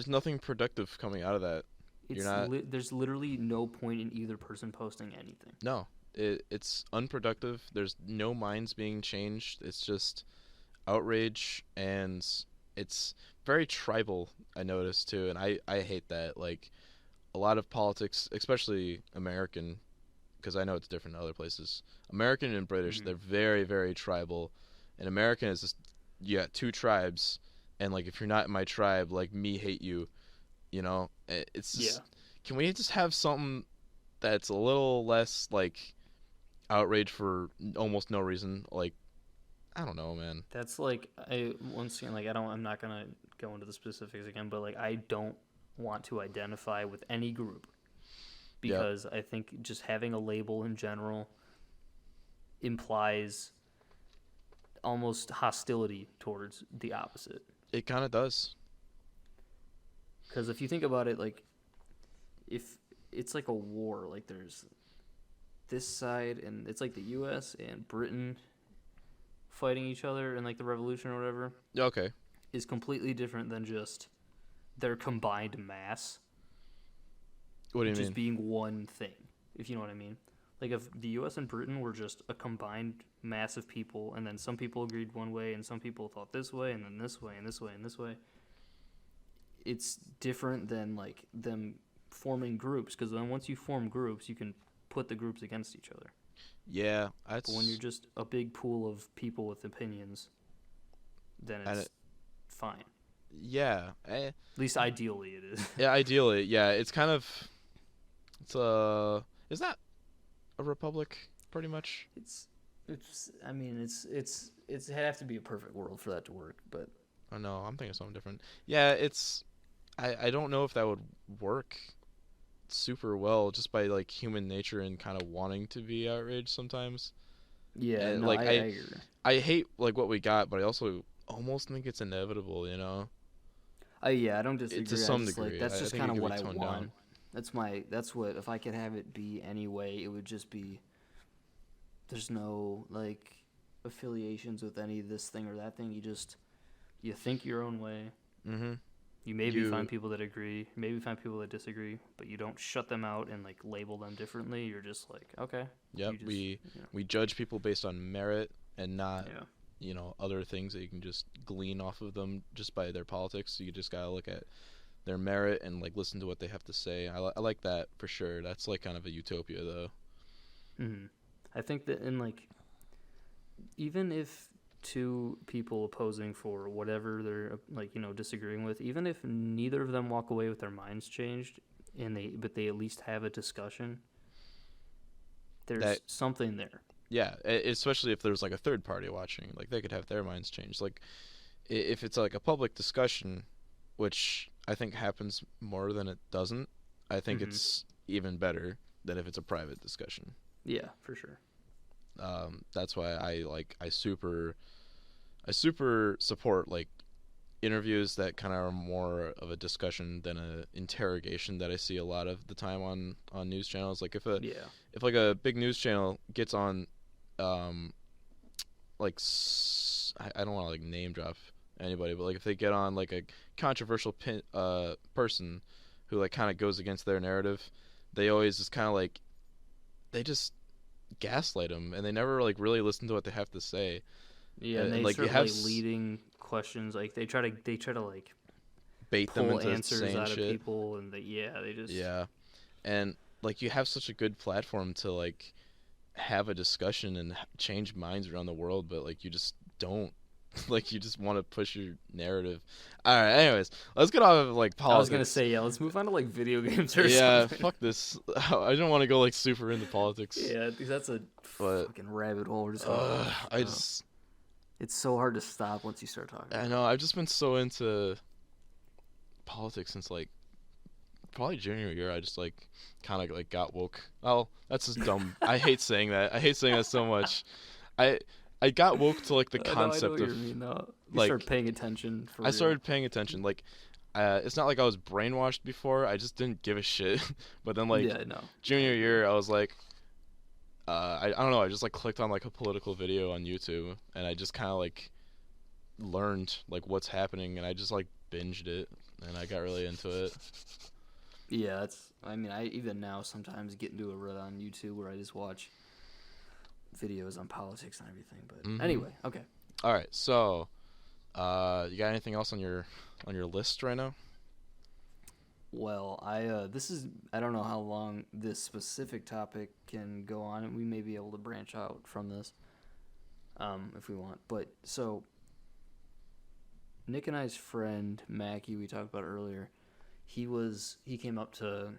nothing productive coming out of that. There's literally no point in either person posting anything. No. It's unproductive. There's no minds being changed. It's just outrage, and it's very tribal, I noticed too, and I hate that. Like a lot of politics, especially American, because I know it's different in other places. American and British, they're very, very tribal. And American is just, you got two tribes, and like if you're not in my tribe, like me hate you, It's just, can we just have something that's a little less like outrage for almost no reason? Like, I don't know, man. That's like once again, like I'm not gonna go into the specifics again, but like I don't want to identify with any group because I think just having a label in general implies almost hostility towards the opposite. It kind of does. Because if you think about it, like if it's like a war, like there's this side and it's like the U.S. and Britain fighting each other in like the revolution or whatever. Okay. Is completely different than just their combined mass. What do you mean? Just being one thing, if you know what I mean. Like if the U.S. and Britain were just a combined mass of people, and then some people agreed one way, and some people thought this way, and then this way, and this way, and this way. It's different than like them forming groups, because then once you form groups, you can put the groups against each other. Yeah, But when you're just a big pool of people with opinions, then it's fine. Yeah. At least ideally it is. Yeah, ideally, yeah. It's kind of, is that a republic, pretty much? I mean, it'd have to be a perfect world for that to work, but. Oh no, I'm thinking of something different. Yeah, I don't know if that would work super well just by like human nature and kind of wanting to be outraged sometimes. Yeah, and, no, like I agree. I hate like what we got, but I also almost think it's inevitable, Yeah, I don't To disagree. I some just like degree. that's I just think kind it of could be what I toned want. down. That's what if I could have it be anyway, it would just be there's no like affiliations with any of this thing or that thing. You think your own way. Mm-hmm. You maybe find You people that agree, maybe find people that disagree, but you don't shut them out and like label them differently. You're just like, okay, Yep, you just we judge people based on merit and not, yeah. other things that you can just glean off of them just by their politics. So you just gotta look at their merit and like listen to what they have to say. I like that for sure. That's like kind of a utopia though. Hmm. I think that in like even if two people opposing for whatever they're like disagreeing with, even if neither of them walk away with their minds changed, but they at least have a discussion, That there's something there. yeah, especially if there's like a third party watching, like they could have their minds changed. Like if it's like a public discussion, which I think happens more than it doesn't, I think Hmm. it's even better than if it's a private discussion. Yeah, for sure. That's why I super support like interviews that kind of are more of a discussion than a interrogation that I see a lot of the time on news channels. Like Yeah. if like a big news channel gets on, like I don't want to like name drop anybody, but like if they get on like a controversial person who like kind of goes against their narrative, they always just kind of like they just gaslight them and they never like really listen to what they have to say. Yeah, and they Like you start have like leading questions. Like they try to like bait them pull into answers saying out of shit. people, and they just Yeah, and like you have such a good platform to like have a discussion and change minds around the world, but like you just don't. Like you just want to push your narrative. All right. Anyways, let's get off of like I was gonna politics. say, yeah, let's move on to like video games or Yeah, something. fuck this. I don't want to go like super into politics, Yeah, because that's a but fucking rabbit hole we're just gonna go I down. just It's so hard to stop once you start talking I about know I've just been so into politics since like probably junior year. I just like kind of like got woke. Oh, that's just dumb. I hate saying that. I hate saying that so much. I I got woke to like the it. No, I know concept what you of mean. No, you like start paying attention for I real. started paying attention. Like it's not like I was brainwashed before. I just didn't give a shit. But then like Yeah, no. I junior agree. year, I was like I don't know. I just like clicked on like a political video on YouTube and I just kind of like learned like what's happening and I just like binged it and I got really into it. Yeah, that's. I mean, I even now sometimes get into a rut on YouTube where I just watch videos on politics and everything. But Mhm. anyway, okay. All right. So, you got anything else on your list right now? Well, this is I don't know how long this specific topic can go on, and we may be able to branch out from this, if we want. But so, Nick and I's friend Mackie, we talked about earlier, he came up to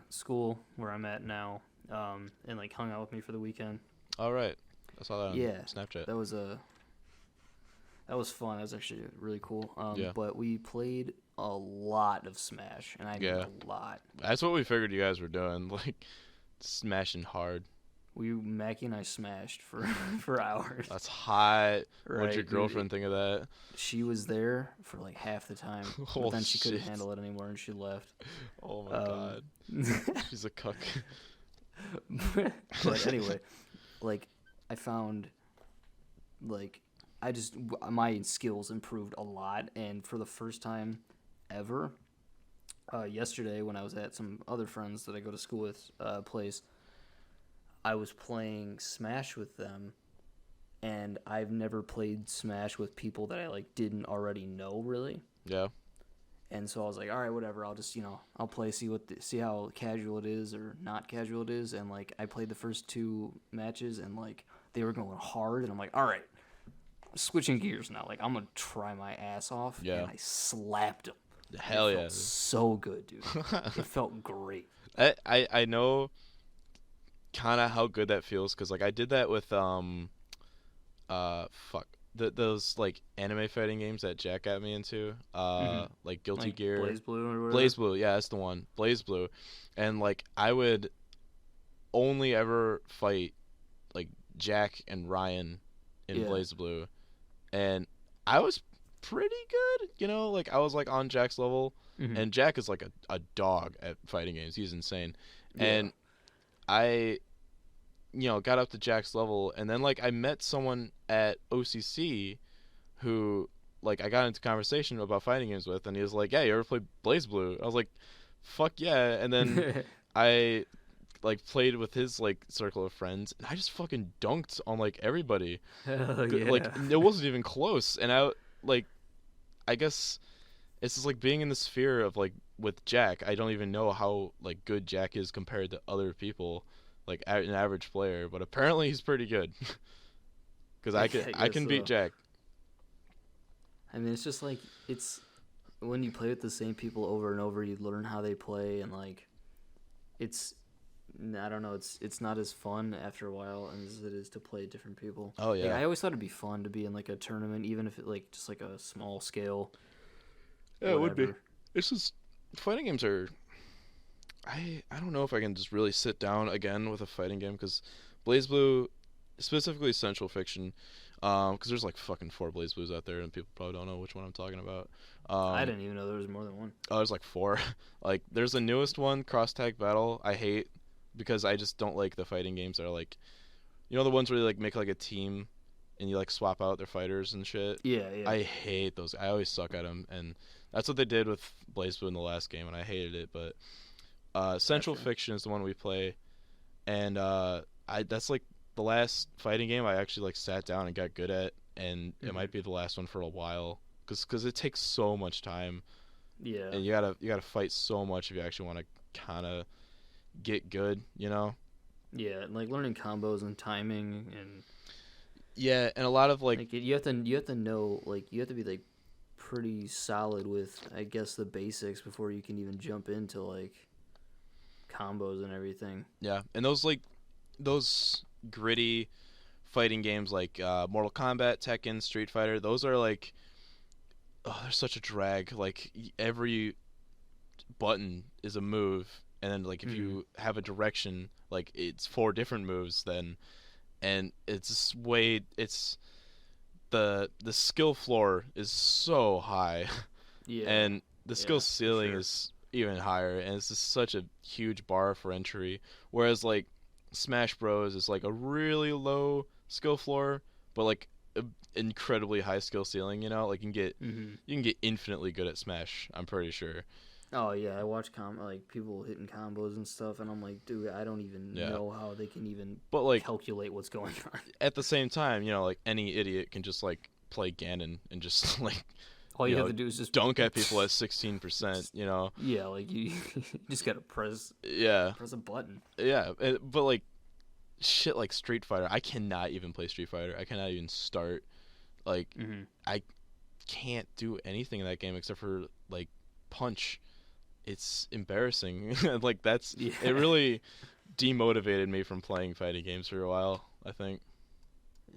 school where I'm at now, and like hung out with me for the weekend. All right. I saw that on Yeah, Snapchat. that was that was fun. That was actually really cool. Yeah. But we played a lot of Smash, and I mean Yeah. a lot. That's what we figured you guys were doing, like smashing hard. Mackie and I smashed for for hours. That's hot. Right, What'd your dude, girlfriend think of that? she was there for like half the time, Oh, but then she couldn't shit. handle it anymore, and she left. Oh my god. She's a cuck. But anyway, like I found, like my skills improved a lot, and for the first time ever, yesterday when I was at some other friends that I go to school with place, I was playing Smash with them, and I've never played Smash with people that I like didn't already know really. Yeah. And so I was like, all right, whatever. I'll just I'll play, see how casual it is or not casual it is. And like I played the first two matches, and like they were going hard, and I'm like, all right, switching gears now. Like I'm gonna try my ass off. Yeah. And I slapped him. Hell It yeah. felt so good, dude. It felt great. I know kind of how good that feels because like I did that with fuck those like anime fighting games that Jack got me into like Guilty Like Gear, Blaze Blue or whatever. Blaze Blue, yeah, that's the one, Blaze Blue, and like I would only ever fight like Jack and Ryan in Yeah. Blaze Blue, and I was pretty good. You know, like I was like on Jack's level, Hmm. and Jack is like a dog at fighting games. He's insane, Yeah. and I got up to Jack's level, and then like I met someone at OCC who like I got into conversation about fighting games with, and he was like, "Yeah, you ever play Blaze Blue?" I was like, "Fuck yeah!" And then I like played with his like circle of friends, and I just fucking dunked on like everybody. Hell Like yeah. it wasn't even close, and like I guess it's just like being in the sphere of like with Jack. I don't even know how like good Jack is compared to other people, like an average player, but apparently he's pretty good. Because I I guess can beat so. Jack. I mean, it's just like it's when you play with the same people over and over, you learn how they play, and like it's I don't know, it's not as fun after a while as it is to play different people. Oh Like yeah. I always thought it'd be fun to be in like a tournament, even if it like just like a small scale, Yeah, it would be. whatever. It's just fighting games are. I don't know if I can just really sit down again with a fighting game because Blaze Blue, specifically Central Fiction, because there's like fucking 4 Blaze Blues out there and people probably don't know which one I'm talking about. I Um, didn't even know there was more than one. oh, there's like 4. Like there's the newest one, Cross Tag Battle. I hate because I just don't like the fighting games that are like, the ones where you like make like a team and you like swap out their fighters and shit. Yeah, yeah. I hate those. I always suck at them, and that's what they did with Blaze Blue in the last game, and I hated it. But Central Gotcha. Fiction is the one we play, and I that's like the last fighting game I actually like sat down and got good at, and it Hmm. might be the last one for a while, cause it takes so much time, Yeah, and you gotta fight so much if you actually want to kind of get good, you know. yeah. And like learning combos and timing and Yeah, and a lot of like you have to know like you have to be like pretty solid with I guess the basics before you can even jump into like combos and everything. yeah, and those gritty fighting games like Mortal Kombat, Tekken, Street Fighter, those are like, oh, they're such a drag. Like every button is a move, and then like if Hmm. you have a direction, like it's 4 different moves then, and it's the skill floor is so high, Yeah, and the skill yeah, for ceiling sure. is even higher, and it's just such a huge bar for entry. Whereas like Smash Bros is like a really low skill floor, but like a incredibly high skill ceiling. Like Hmm. you can get infinitely good at Smash. I'm pretty sure. Oh yeah, I watch like people hitting combos and stuff, and I'm like, dude, I don't even Yeah, know how they can even but like calculate what's going on. at the same time, like any idiot can just like play Ganon and just like All you have to do is just, dunk at people at 16%. yeah, like you just gotta Yeah, press a button. yeah, but like shit like Street Fighter, I cannot even play Street Fighter. I cannot even start. Like Hmm. I can't do anything in that game except for like punch. It's embarrassing. Like it Yeah. really demotivated me from playing fighting games for a while, I think.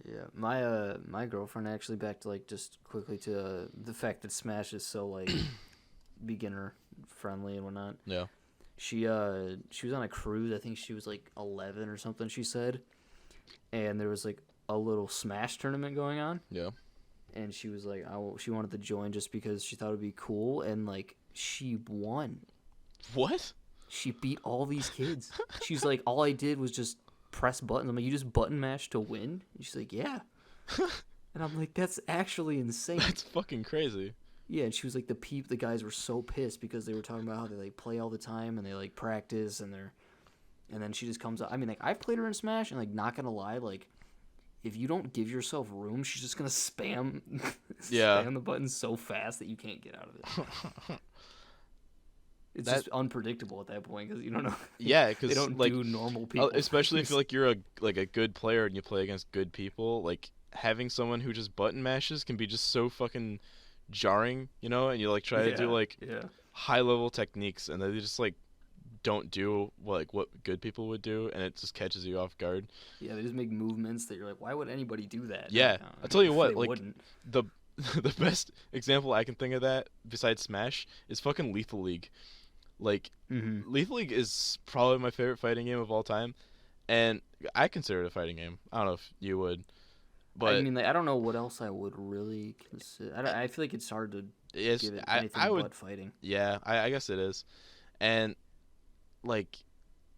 Yeah, my girlfriend actually back to like just quickly to the fact that Smash is so like beginner friendly and whatnot. Yeah. She was on a cruise. I think she was like 11 or something. She said, and there was like a little Smash tournament going on, Yeah. and she was like, she wanted to join just because she thought it'd be cool, and like she won. What? She beat all these kids. She's like, all I did was just press buttons. I'm like, you just button mash to win? And she's like, yeah. And I'm like, that's actually insane. That's fucking crazy. Yeah, and she was like, the guys were so pissed because they were talking about how they like play all the time and they like practice and then she just comes out. I mean, like I've played her in Smash and like not gonna lie, like if you don't give yourself room, she's just gonna spam Yeah. spam the buttons so fast that you can't get out of it. It's That just unpredictable at that point because you don't know. yeah, They because don't like do normal people especially if things. you're like you're a good player and you play against good people, like having someone who just button mashes can be just so fucking jarring, and you like try to do Yeah, like yeah, high level techniques and they just like don't do like what good people would do, and it just catches you off guard. yeah. They just make movements that you're like, why would anybody do that? And Yeah, like, I'll tell you they what, like wouldn't. the the best example I can think of that besides Smash is fucking Lethal League. Like Mm-hmm. Lethal League is probably my favorite fighting game of all time, and I consider it a fighting game. I don't know if you would. I But mean, like, I don't know what else I would really consider. I feel like it's hard to it's give it I anything would but fighting. yeah, I guess it is. And like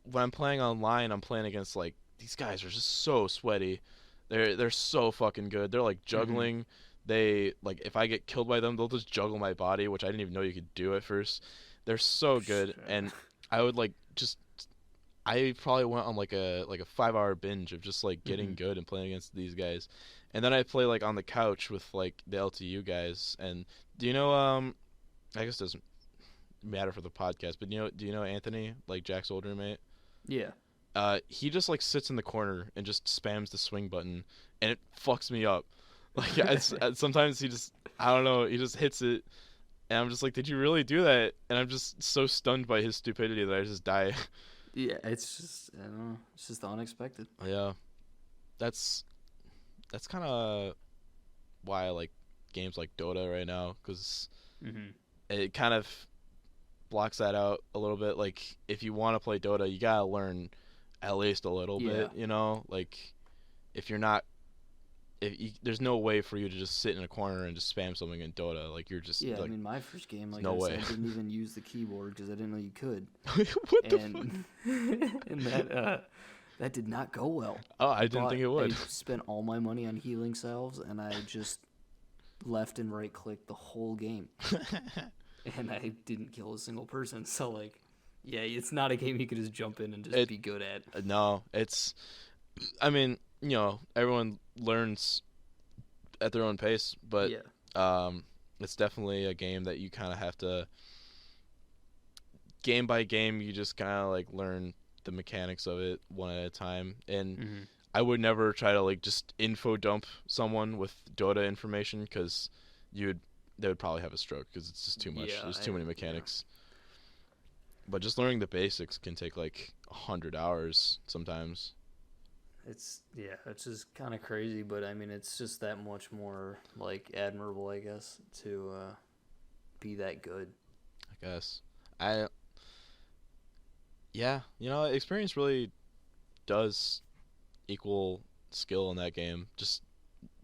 when I'm playing online, I'm playing against like these guys are just so sweaty. They're so fucking good. They're like Mm-hmm. juggling. They like if I get killed by them, they'll just juggle my body, which I didn't even know you could do at first. They're so good, and I would like just I probably went on like a 5 hour binge of just like Mm-hmm. getting good and playing against these guys, and then I play like on the couch with like the LTU guys. And do you know I guess it doesn't matter for the podcast, but do you know Anthony, like Jack's old roommate? Yeah. He just like sits in the corner and just spams the swing button, and it fucks me up. Like sometimes he just I don't know, he just hits it, and I'm just like, did you really do that? And I'm just so stunned by his stupidity that I just die. Yeah, it's just I don't know. It's just unexpected. Yeah, that's that's kind of why I like games like Dota right now, because Mm-hmm. it kind of blocks that out a little bit. Like if you want to play Dota, you gotta learn at least a little Yeah. bit, you know? Like if you're not there's no way for you to just sit in a corner and just spam something in Dota. Like you're just Yeah, I like mean, my first game, there's like no I way. said, didn't even use the keyboard because I didn't know you could, What the fuck? and and that did not go well. Oh, I didn't think it I would. spent all my money on healing salves, and I just left and right clicked the whole game, and I didn't kill a single person. So like, yeah, it's not a game you could just jump in and just it be good at. no, it's I mean, everyone learns at their own pace, but Yeah. it's definitely a game that you kind of have to game by game. You just kind of like learn the mechanics of it one at a time. And Mm-hmm. I would never try to like just info dump someone with Dota information because they would probably have a stroke because it's just too much. Yeah. There's too many mechanics. But just learning the basics can take like 100 hours sometimes. It's just kind of crazy, but I mean, it's just that much more like admirable, I guess, to be that good. I guess. I Yeah, experience really does equal skill in that game. Just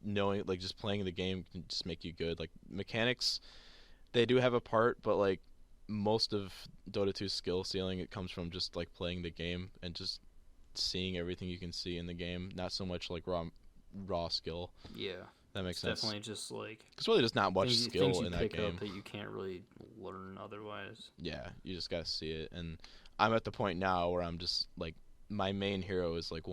knowing, like, just playing the game can just make you good. Like mechanics, they do have a part, but like most of Dota 2's skill ceiling, it comes from just like playing the game and just seeing everything you can see in the game. Not so much like raw skill. Yeah, That makes it's sense. definitely just like Because really, there's not much things skill you in that pick game. up that you can't really learn otherwise. Yeah, you just gotta see it. And I'm at the point now where I'm just like my main hero is like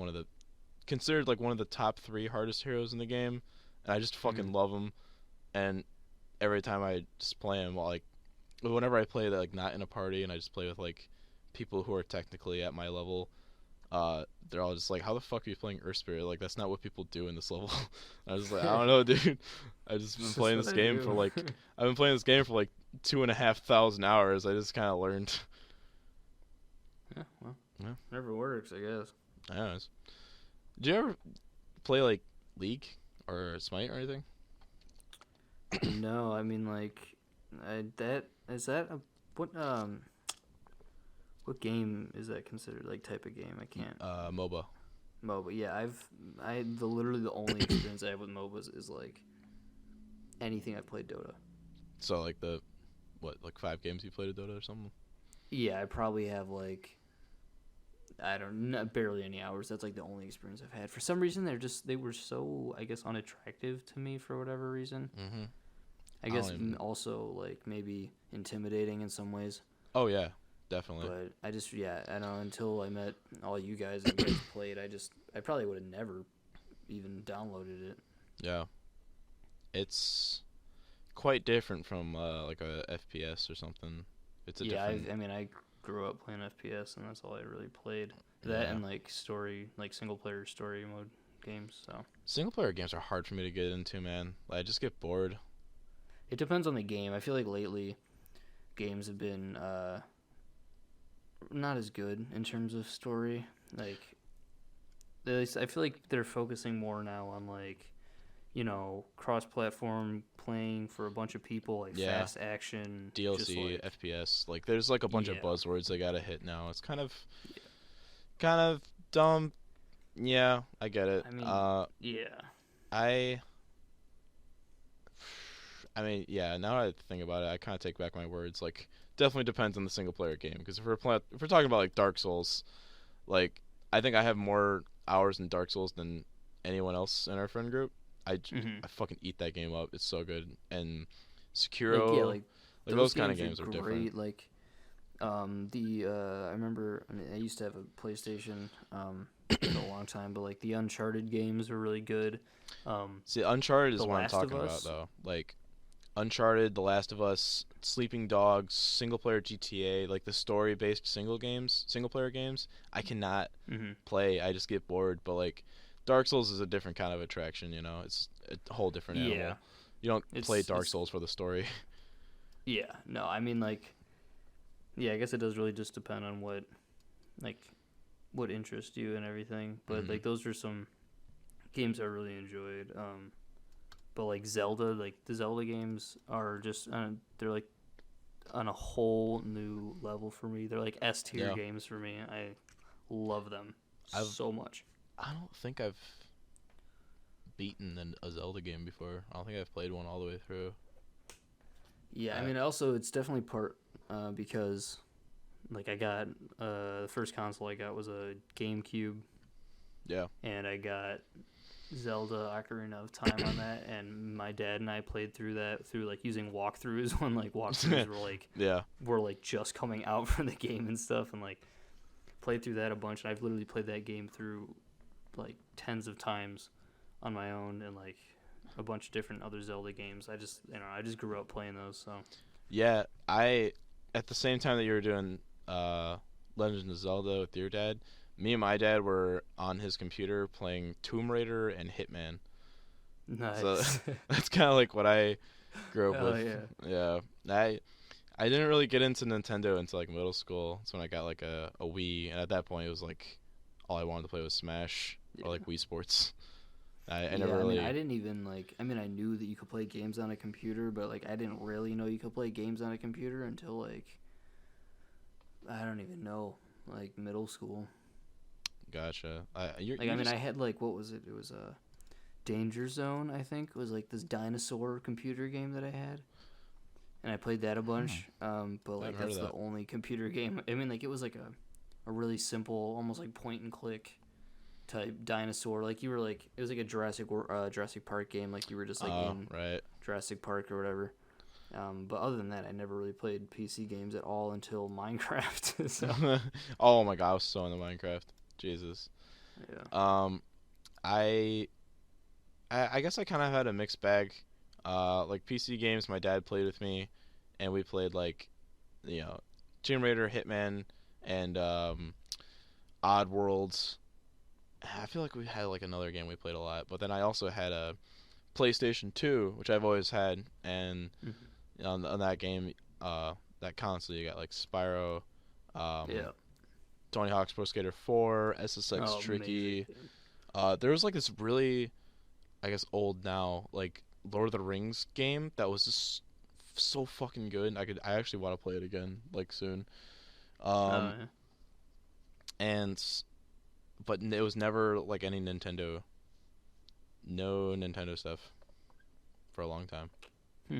considered like one of the top 3 hardest heroes in the game, and I just Mm-hmm. fucking love him. And every time I just play him, well, like whenever I play like not in a party and I just play with like people who are technically at my level, they're all just like, "How the fuck are you playing Earth Spirit? Like that's not what people do in this level." I was like, "I don't know, dude. I've just been It's just playing what this I game for do. like I've been playing this game for like 2,500 hours. I just kind of learned." Yeah, well, Yeah, never works, I guess. I don't know. Did you ever play like League or Smite or anything? No, I mean like, that is that a what game is that considered like type of game? I can't. MOBA. MOBA. Yeah, literally the only experience I have with MOBAs is like anything I've played Dota. So like like 5 games you played of Dota or something? Yeah, I probably have like I don't know, barely any hours. That's like the only experience I've had. For some reason, they were so I guess unattractive to me for whatever reason. Mm-hmm. I I guess don't even. also like maybe intimidating in some ways. Oh yeah, definitely. But I just I don't know, until I met all you guys and you guys played. I probably would have never even downloaded it. Yeah, it's quite different from like a FPS or something. It's a Yeah, different. I mean I grew up playing FPS and that's all I really played. That Yeah, and like story, like single player story mode games. So single player games are hard for me to get into, man. I just get bored. it depends on the game. I feel like lately games have been not as good in terms of story. Like I feel like they're focusing more now on like cross-platform playing for a bunch of people, like Yeah, fast action, just DLC, like FPS. Like there's like a bunch of yeah, buzzwords they gotta hit now. It's kind of dumb. Yeah, I get it. I mean yeah, I I mean, yeah. Now that I think about it, I kind of take back my words. Like, definitely depends on the single player game. Because if we're talking about like Dark Souls, like I think I have more hours in Dark Souls than anyone else in our friend group. Hmm. I fucking eat that game up. It's so good. And Like yeah, Sekiro, like like those those kind of games are games are different. great. Like I remember, I mean, I used to have a PlayStation for a long time, but like the Uncharted games were really good. Um, See, Uncharted The is what I'm Last of talking about Us. though. Like Uncharted, The Last of Us, Sleeping Dogs, single player GTA, like the story based single player games, I cannot Hmm. play. I just get bored. But like Dark Souls is a different kind of attraction, you know. It's a whole different Yeah, animal. You don't play Dark it's Souls for the story. yeah. No, I mean like yeah. I guess it does really just depend on like what interests you and everything. But Hmm. like those are some games I really enjoyed. But like Zelda, like the Zelda games are just they're like on a whole new level for me. They're like S tier Yeah. games for me. I love them I've so much. I don't think I've beaten a Zelda game before. I don't think I've played one all the way through. Yeah, I I mean, also it's definitely part because like I got the first console I got was a GameCube, Yeah. and I got Zelda Ocarina of Time on that, and my dad and I played through that through like using walkthroughs when like walkthroughs Yeah. were like just coming out for the game and stuff, and like played through that a bunch. And I've literally played that game through like tens of times on my own, and like a bunch of different other Zelda games. I just grew up playing those. So Yeah, I at the same time that you were doing uh Legend of Zelda with your dad, me and my dad were on his computer playing Tomb Raider and Hitman. So nice. that's kind of like what I grew up Hell with. yeah. Yeah. I didn't really get into Nintendo until like middle school. That's when I got like a Wii, and at that point it was like all I wanted to play was Smash or Yeah. like Wii Sports. I Yeah, never I mean, I really. didn't even like. I mean, I knew that you could play games on a computer, but like, I didn't really know you could play games on a computer until like I don't even know, like middle school. Gotcha. Like, I You're mean, I just. had like what was it? It was a Danger Zone, I think. It was like this dinosaur computer game that I had, and I played that a Hmm, bunch. But I like, haven't heard that's of the that. only computer game. I mean, like, it was like a really simple, almost like point and click type dinosaur. Like you were like it was like a Jurassic Park game. Like you were just like Oh, in right. Jurassic Park or whatever. But other than that, I never really played PC games at all until Minecraft. So Oh my god, I was so into Minecraft. Jesus. yeah, Um, I I guess I kind of had a mixed bag. Like PC games, my dad played with me, and we played like, you know, Tomb Raider, Hitman, and Odd Worlds. I feel like we had like another game we played a lot, but then I also had a PlayStation 2, which I've always had, and hmm, on that game, that console, you got like Spyro, um, yeah. Tony Hawk's Pro Skater 4, SSX Oh, amazing Tricky. game. There was like this really, I guess, old now, like Lord of the Rings game that was just so fucking good. I actually want to play it again, like soon. Oh Um, yeah. and but it was never like any Nintendo, no Nintendo stuff for a long time. Hmm.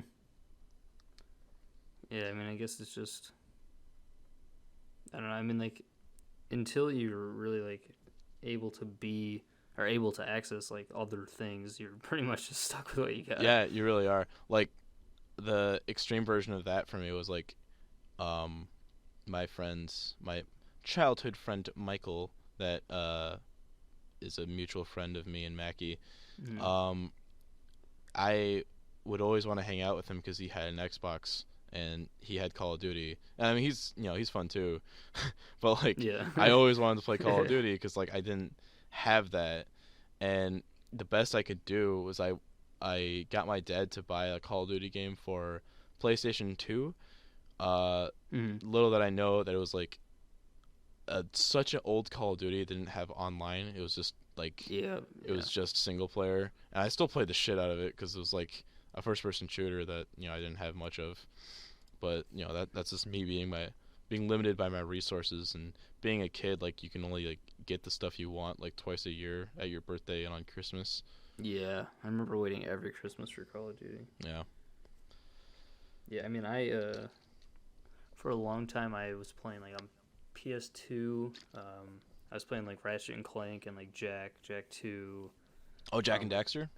Yeah, I mean, I guess it's just I don't know. I mean, like until you're really like able to be or able to access like other things, you're pretty much just stuck with what you got. Yeah, you really are. Like the extreme version of that for me was like, um, my childhood friend Michael, that is a mutual friend of me and Mackie. Mm. Um, I would always want to hang out with him because he had an Xbox and he had Call of Duty. And I mean, he's fun too, but like Yeah. I always wanted to play Call of Duty because like I didn't have that, and the best I could do was I got my dad to buy a Call of Duty game for PlayStation 2. Uh, Mm. Little did I know that it was like such an old Call of Duty. It didn't have online. It was just like Yeah. it Yeah. was just single player, and I still played the shit out of it because it was like a first person shooter that I didn't have much of. But that's just me being limited by my resources and being a kid. Like you can only like get the stuff you want like twice a year at your birthday and on Christmas. Yeah, I remember waiting every Christmas for Call of Duty. Yeah. Yeah, I mean, for a long time I was playing like on PS2. I was playing like Ratchet and Clank and like Jak 2. Oh, Jack and Um, Daxter?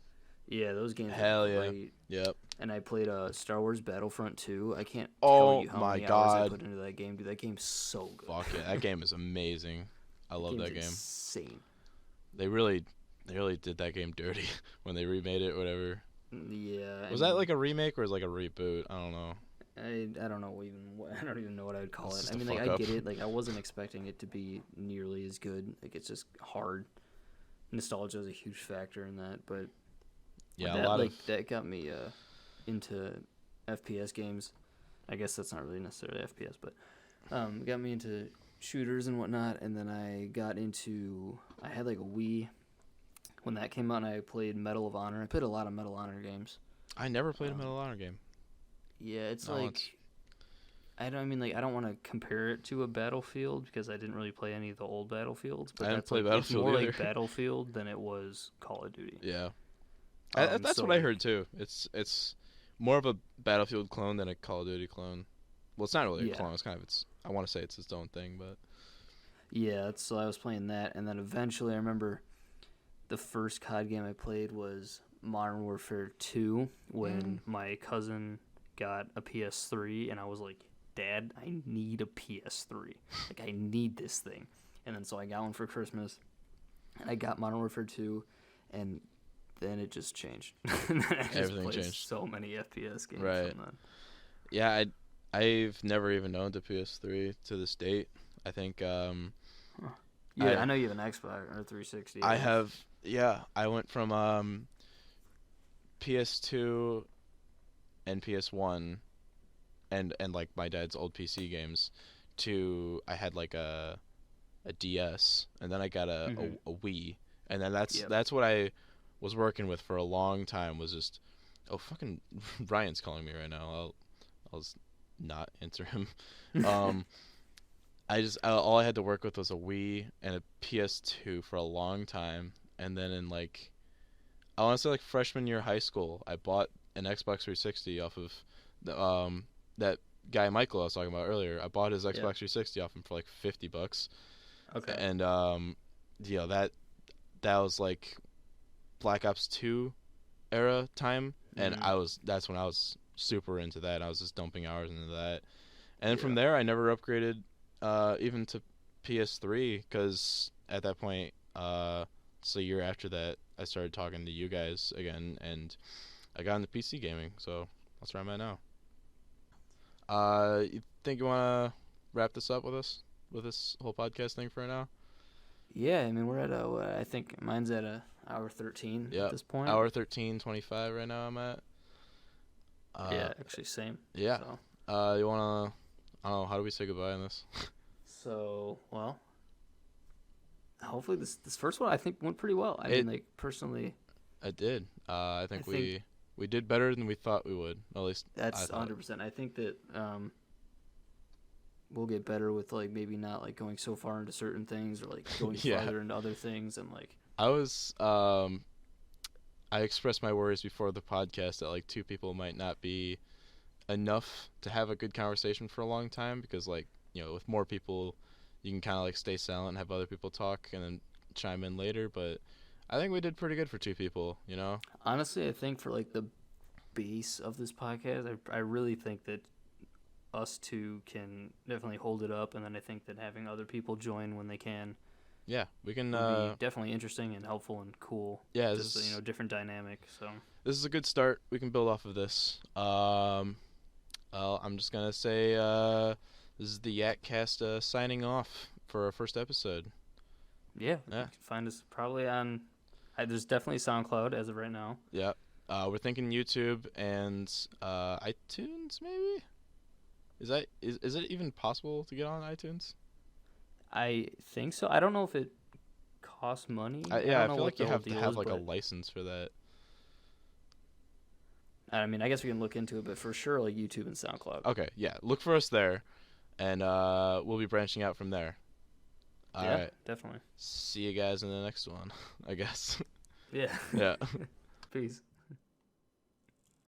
yeah, those games Hell are yeah. great. Yep. And I played Star Wars Battlefront 2. I can't tell Oh you how my many hours I god. put into that game, dude. That game's so good. Fuck yeah. That game is amazing. I love game's that game. insane. They really did that game dirty when they remade it, whatever. Yeah. Was that like a remake or was it like a reboot? I don't know. I don't know I don't even know what I would call It's it. just I a mean, like fuck I up. get it. Like I wasn't expecting it to be nearly as good. Like it's just hard. Nostalgia is a huge factor in that, but Yeah, that a lot of that got me into FPS games. I guess that's not really necessarily FPS, but got me into shooters and whatnot. And then I had like a Wii when that came out, and I played Medal of Honor. I played a lot of Medal of Honor games. I never played a Um, Medal of Honor game. Yeah, it's Not like once. I don't want to compare it to a Battlefield because I didn't really play any of the old Battlefields. But I didn't that's play like, it's Battlefield more either. like Battlefield than it was Call of Duty. Yeah. That's So what I like, heard too. It's more of a Battlefield clone than a Call of Duty clone. Well, it's not really a Yeah. clone. It's kind of I want to say it's its own thing, but yeah, so I was playing that, and then eventually I remember the first COD game I played was Modern Warfare 2 when my cousin got a PS3, and I was like, Dad, I need a PS3. Like, I need this thing. And then so I got one for Christmas, and I got Modern Warfare 2, and then it just changed. And then I just Everything played changed. so many FPS games Right. from then. yeah, I've never even owned a PS3 to this date. I think Yeah, I know you have an Xbox or 360. I have. Yeah, I went from PS2 and PS1 and like my dad's old PC games to I had like a DS and then I got a Wii and then Yep. that's what I was working with for a long time was just fucking Ryan's calling me right now. I'll just not answer him. All I had to work with was a Wii and a PS2 for a long time and then in like I want to say like freshman year of high school, I bought an Xbox 360 off of that guy Michael I was talking about earlier. I bought his Xbox 360 off him for like $50. Okay. And that was like Black Ops 2 era time, and that's when I was super into that. I was just dumping hours into that, and then from there I never upgraded even to PS3 because at that point it's a year after that I started talking to you guys again, and I got into PC gaming, so that's where I'm at now. You think you want to wrap this up with us, with this whole podcast thing for now? Yeah, I mean, we're at I think mine's at hour 13 at this point. Hour 13:25 right now I'm at. Yeah, actually, same. Yeah. So, You want to, I don't know, how do we say goodbye on this? well, hopefully this first one I think went pretty well. I mean, like, personally, I did. I think I think we did better than we thought we would. At least that's I thought. 100%. I think that we'll get better with, like, maybe not, like, going so far into certain things or, like, going Yeah. farther into other things and, like... I expressed my worries before the podcast that, like, two people might not be enough to have a good conversation for a long time because, like, you know, with more people, you can kind of, like, stay silent and have other people talk and then chime in later, but I think we did pretty good for two people, you know? Honestly, I think for, like, the base of this podcast, I really think that us two can definitely hold it up, and then I think that having other people join when they can Yeah, we can. will be definitely interesting and helpful and cool. Yeah, just different dynamic. So this is a good start. We can build off of this. I'm just gonna say this is the YakCast signing off for our first episode. yeah, you can find us probably on. There's definitely SoundCloud as of right now. Yeah, we're thinking YouTube and iTunes maybe. Is it even possible to get on iTunes? I think so. I don't know if it costs money. I don't know feel what like the you whole have to deal have is, like a but- license for that. I mean, I guess we can look into it, but for sure, like YouTube and SoundCloud. Okay, yeah, look for us there, and we'll be branching out from there. All right, Definitely. see you guys in the next one, I guess. Yeah. Yeah. Peace.